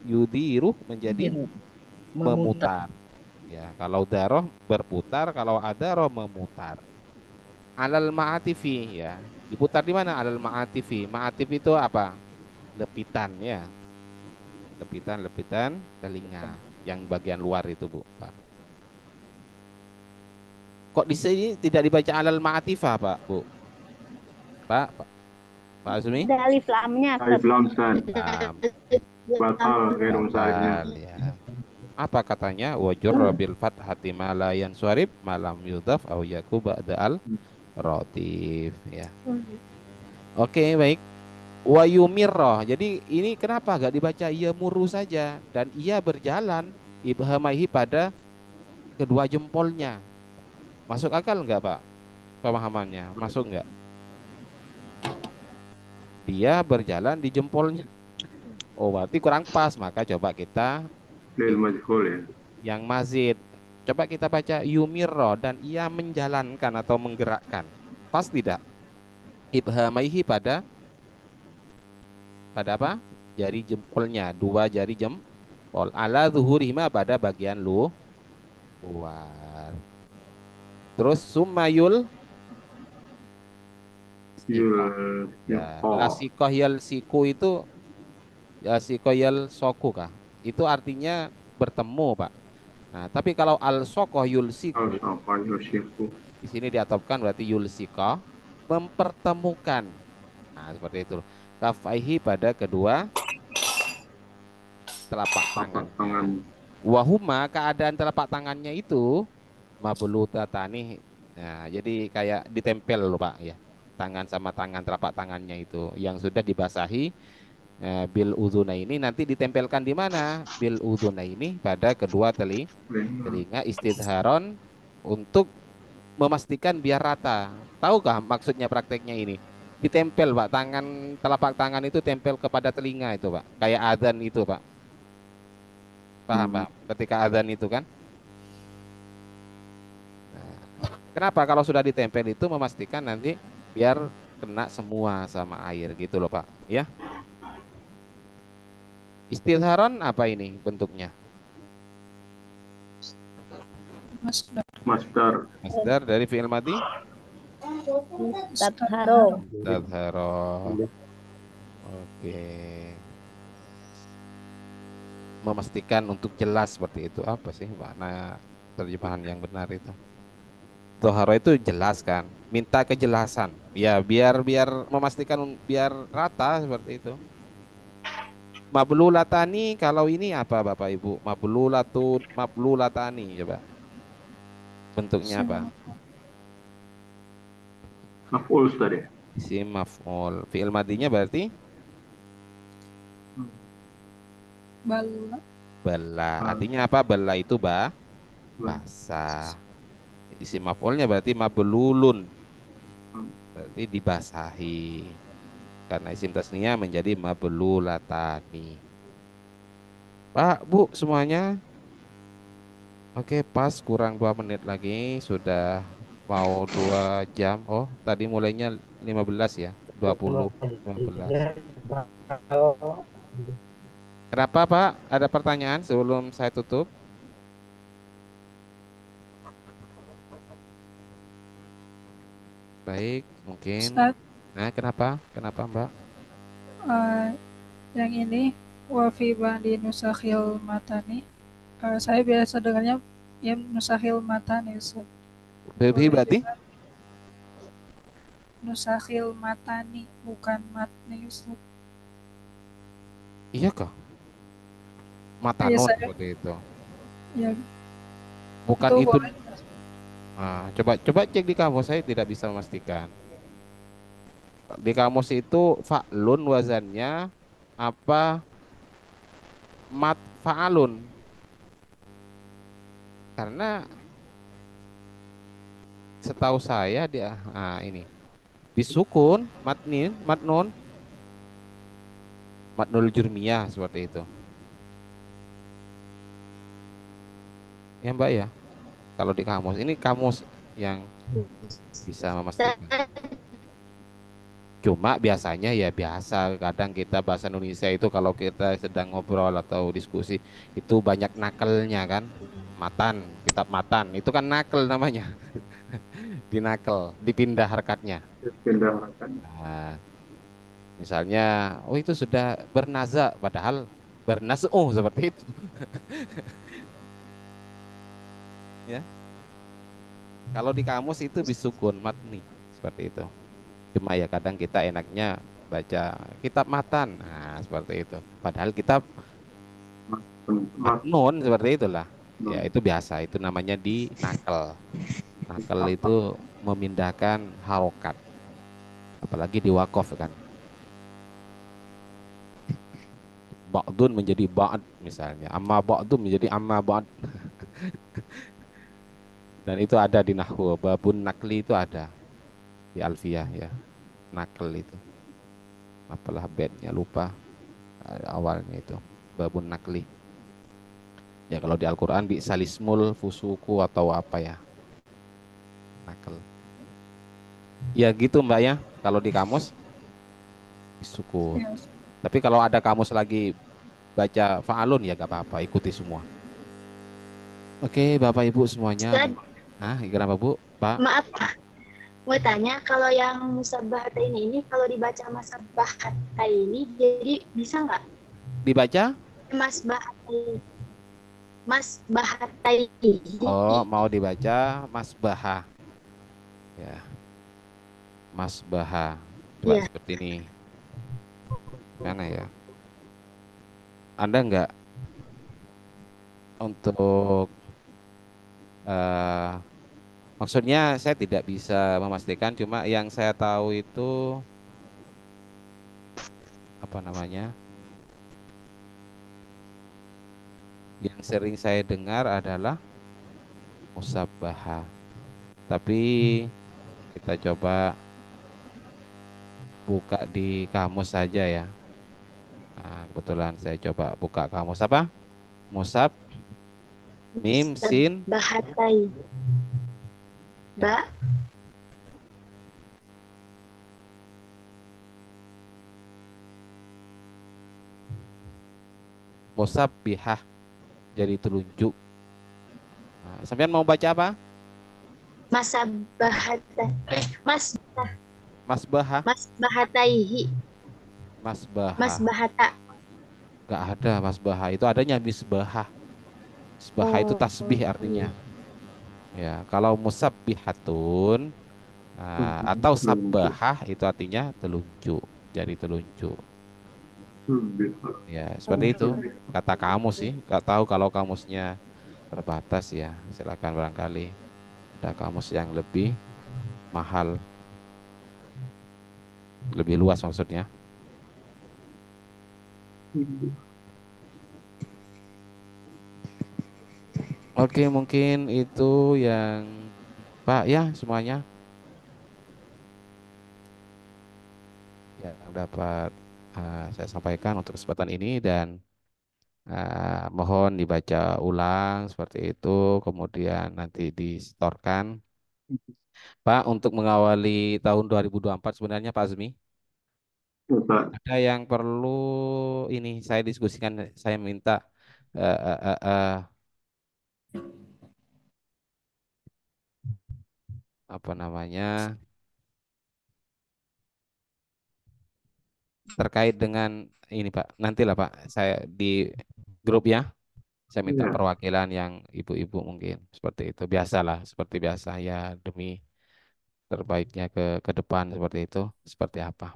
S1: yudhiruh menjadi memutar. Ya, kalau daroh berputar, kalau adaroh memutar. Alal ma'atifi ya. Diputar di mana? Alal ma'atifi. Ma'atif itu apa? Lepitan ya. Lepitan telinga yang bagian luar itu, Bu. Pak. Kok di sini tidak dibaca alal ma'atifah, Pak, Bu? Pak Azmi?
S5: Ada alif lamnya.
S11: Alif lam Ustaz.
S5: Batal,
S11: ghairun sarifnya.
S1: Ya. Apa katanya? Wajur bil fathati ma la yanswarib malam yudhaf au yaku ba'da al rotif ya. Oke, baik. Wa yumirrah. Jadi ini kenapa gak dibaca ia muru saja dan ia berjalan ibhamaihi pada kedua jempolnya. Masuk akal enggak, Pak? Pemahamannya masuk enggak? Dia berjalan di jempolnya. Oh, berarti kurang pas. Maka coba kita
S11: Lil majhul ya.
S1: yang mazid. Coba kita baca yumirro dan ia menjalankan atau menggerakkan. Pas tidak? Ibhamaihi pada apa? Jari jempolnya, dua jari jempol. Ala zuhurihima pada bagian luar. Terus sumayul ya, lasikohyal siku itu ya sikoyal soku kah? Itu artinya bertemu, Pak. Nah, tapi kalau al sokoh yulsiku di sini diatopkan berarti yulsiko mempertemukan. Nah, seperti itu. Kafaihi pada kedua telapak tangan. Wahuma keadaan telapak tangannya itu mablutatani. Nah, jadi kayak ditempel loh, Pak ya. Tangan sama tangan telapak tangannya itu yang sudah dibasahi bil udhuna ini nanti ditempelkan di mana? Bil udhuna ini pada kedua telinga istidharon untuk memastikan biar rata. Tahukah maksudnya prakteknya ini? Ditempel, Pak, telapak tangan itu tempel kepada telinga itu, Pak. Kayak adzan itu, Pak. Paham, Pak? Ketika adzan itu kan? Nah, kenapa kalau sudah ditempel itu memastikan nanti biar kena semua sama air gitu loh, Pak, ya. Istidharon apa ini bentuknya? Masdar dari fi'il madhi?
S5: Tadharo.
S1: Oke. Memastikan untuk jelas seperti itu. Apa sih makna terjemahan yang benar itu? Toharo itu jelas kan? Minta kejelasan. Ya biar memastikan biar rata seperti itu. Mablulatani kalau ini apa Bapak Ibu? Mablulatani coba. Bentuknya apa?
S11: Maf'ul tadi.
S1: Isim maf'ul. Fi'il madinya berarti bala. Artinya apa? Bala itu basah. Isim maf'ulnya berarti mablulun. Berarti dibasahi. Karena isim tasniyah menjadi mablulatani. Pak, Bu, semuanya oke, pas kurang 2 menit lagi sudah mau 2 jam. Oh, tadi mulainya 15 ya, 20, 15. Kenapa, Pak? Ada pertanyaan sebelum saya tutup? Baik, mungkin.
S3: Ustaz.
S1: Nah, kenapa, Mbak?
S3: Yang ini wafi bandi nusakhil matani. Saya biasa dengarnya ya nusakhil matani, Ustaz.
S1: Berarti?
S3: Nusakhil matani, bukan matni, Ustaz.
S1: Iya kah? Matanon seperti itu.
S3: Ya.
S1: Bukan itu. Nah, coba cek di kamus, saya tidak bisa memastikan. Di kamus itu fa'lun wazannya apa? Fa'alun. Karena setahu saya dia ini disukun matnun matnul jurmiyah seperti itu. Ya, Mbak ya. Kalau di kamus ini kamus yang bisa memastikan. Cuma biasanya ya biasa, kadang kita bahasa Indonesia itu kalau kita sedang ngobrol atau diskusi itu banyak nakelnya kan. Matan, kitab matan, itu kan nakel namanya. Dinakel, dipindah harkatnya.
S11: Tindakan.
S1: Nah, misalnya, oh itu sudah bernaza, padahal bernas, oh seperti itu. Ya, kalau di kamus itu bisukun matni seperti itu. Cuma ya kadang kita enaknya baca kitab matan, nah seperti itu. Padahal kitab matnun seperti itulah. Ya itu biasa, itu namanya di nakel. Nakel itu memindahkan harokat, apalagi di wakof kan. Ba'dun menjadi ba'd misalnya, amma ba'dun menjadi amma ba'd. Dan itu ada di nahwu, babun nakli itu ada di alfiyah ya, nakel itu. Apalah bednya lupa awalnya itu, babun nakli. Ya kalau di Al-Qur'an bi salismul fusuku atau apa ya, nakel. Ya gitu Mbak ya, kalau di kamus suku.
S3: Ya,
S1: Tapi kalau ada kamus lagi baca fa'alun ya gak apa-apa, ikuti semua. Oke, Bapak Ibu semuanya.
S13: Ustaz,
S1: Kenapa Bu? Pak?
S13: maaf, mau tanya kalau yang musabbahat ini kalau dibaca musabbahat ini jadi bisa nggak?
S1: Dibaca?
S13: Mas Bahat
S1: Oh, mau dibaca Mas Baha. Ya, Mas Baha. Coba
S13: Iya.
S1: seperti ini. Mana ya? Anda nggak untuk eh, maksudnya saya tidak bisa memastikan, cuma yang saya tahu itu apa namanya? Yang sering saya dengar adalah musabbaha. Tapi kita coba buka di kamus saja ya. Nah, kebetulan saya coba buka kamus apa? Musab, mim, sin,
S13: Bahatai. Ba
S1: musabbihah jadi telunjuk. Nah, sampean mau baca apa?
S13: Masabahat Mas
S1: Mas Baha.
S13: Mas Bahataihi.
S1: Mas Baha.
S13: Mas Bahata.
S1: Gak ada Mas Baha, itu adanya misbahah. Misbahah itu tasbih artinya. Ya, kalau musabbihatun atau sabbahah itu artinya telunjuk, jadi telunjuk. Ya, seperti itu kata kamus sih. Gak tahu kalau kamusnya terbatas ya. Silakan barangkali ada kamus yang lebih mahal, lebih luas maksudnya. Oke, mungkin itu yang Pak ya semuanya yang dapat saya sampaikan untuk kesempatan ini, dan mohon dibaca ulang seperti itu, kemudian nanti disetorkan. Pak, untuk mengawali tahun 2024 sebenarnya Pak Azmi, ada yang perlu ini saya diskusikan, saya minta eh, eh, eh, eh, apa namanya terkait dengan ini Pak. Nantilah Pak, saya di grup ya. Saya minta
S11: Iya.
S1: perwakilan yang ibu-ibu mungkin seperti itu. Biasalah, seperti biasa ya, demi terbaiknya ke depan seperti itu. Seperti apa?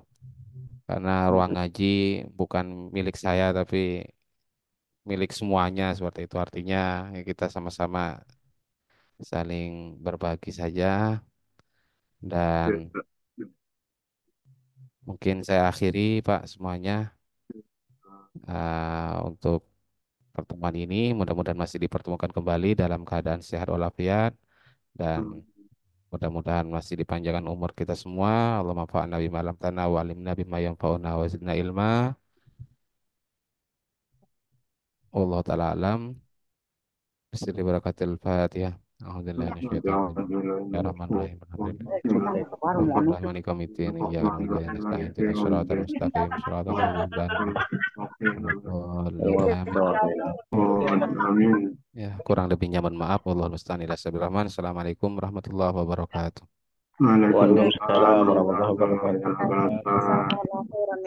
S1: Karena ruang ngaji bukan milik saya tapi milik semuanya seperti itu. Artinya ya kita sama-sama saling berbagi saja, dan mungkin saya akhiri Pak semuanya untuk pertemuan ini. Mudah-mudahan masih dipertemukan kembali dalam keadaan sehat walafiat, dan mudah-mudahan masih dipanjangkan umur kita semua. Allahumma fa'na bima 'allamtana wa 'allimna bima yanfa'una wa zidna ilma. Allah taala alam. Bismillahirrahmanirrahim. Fatihah. Alhamdulillah Bismillahirrahmanirrahim. Alhamdulillah komitin ya alhamdulillah nasta'in ihdinas siratal mustaqim siratal ladzina Amin. Ya, kurang lebihnya mohon maaf. Wallahu musta'an ila sabil rahman. Assalamualaikum warahmatullahi wabarakatuh.
S11: Waalaikumsalam warahmatullahi wabarakatuh.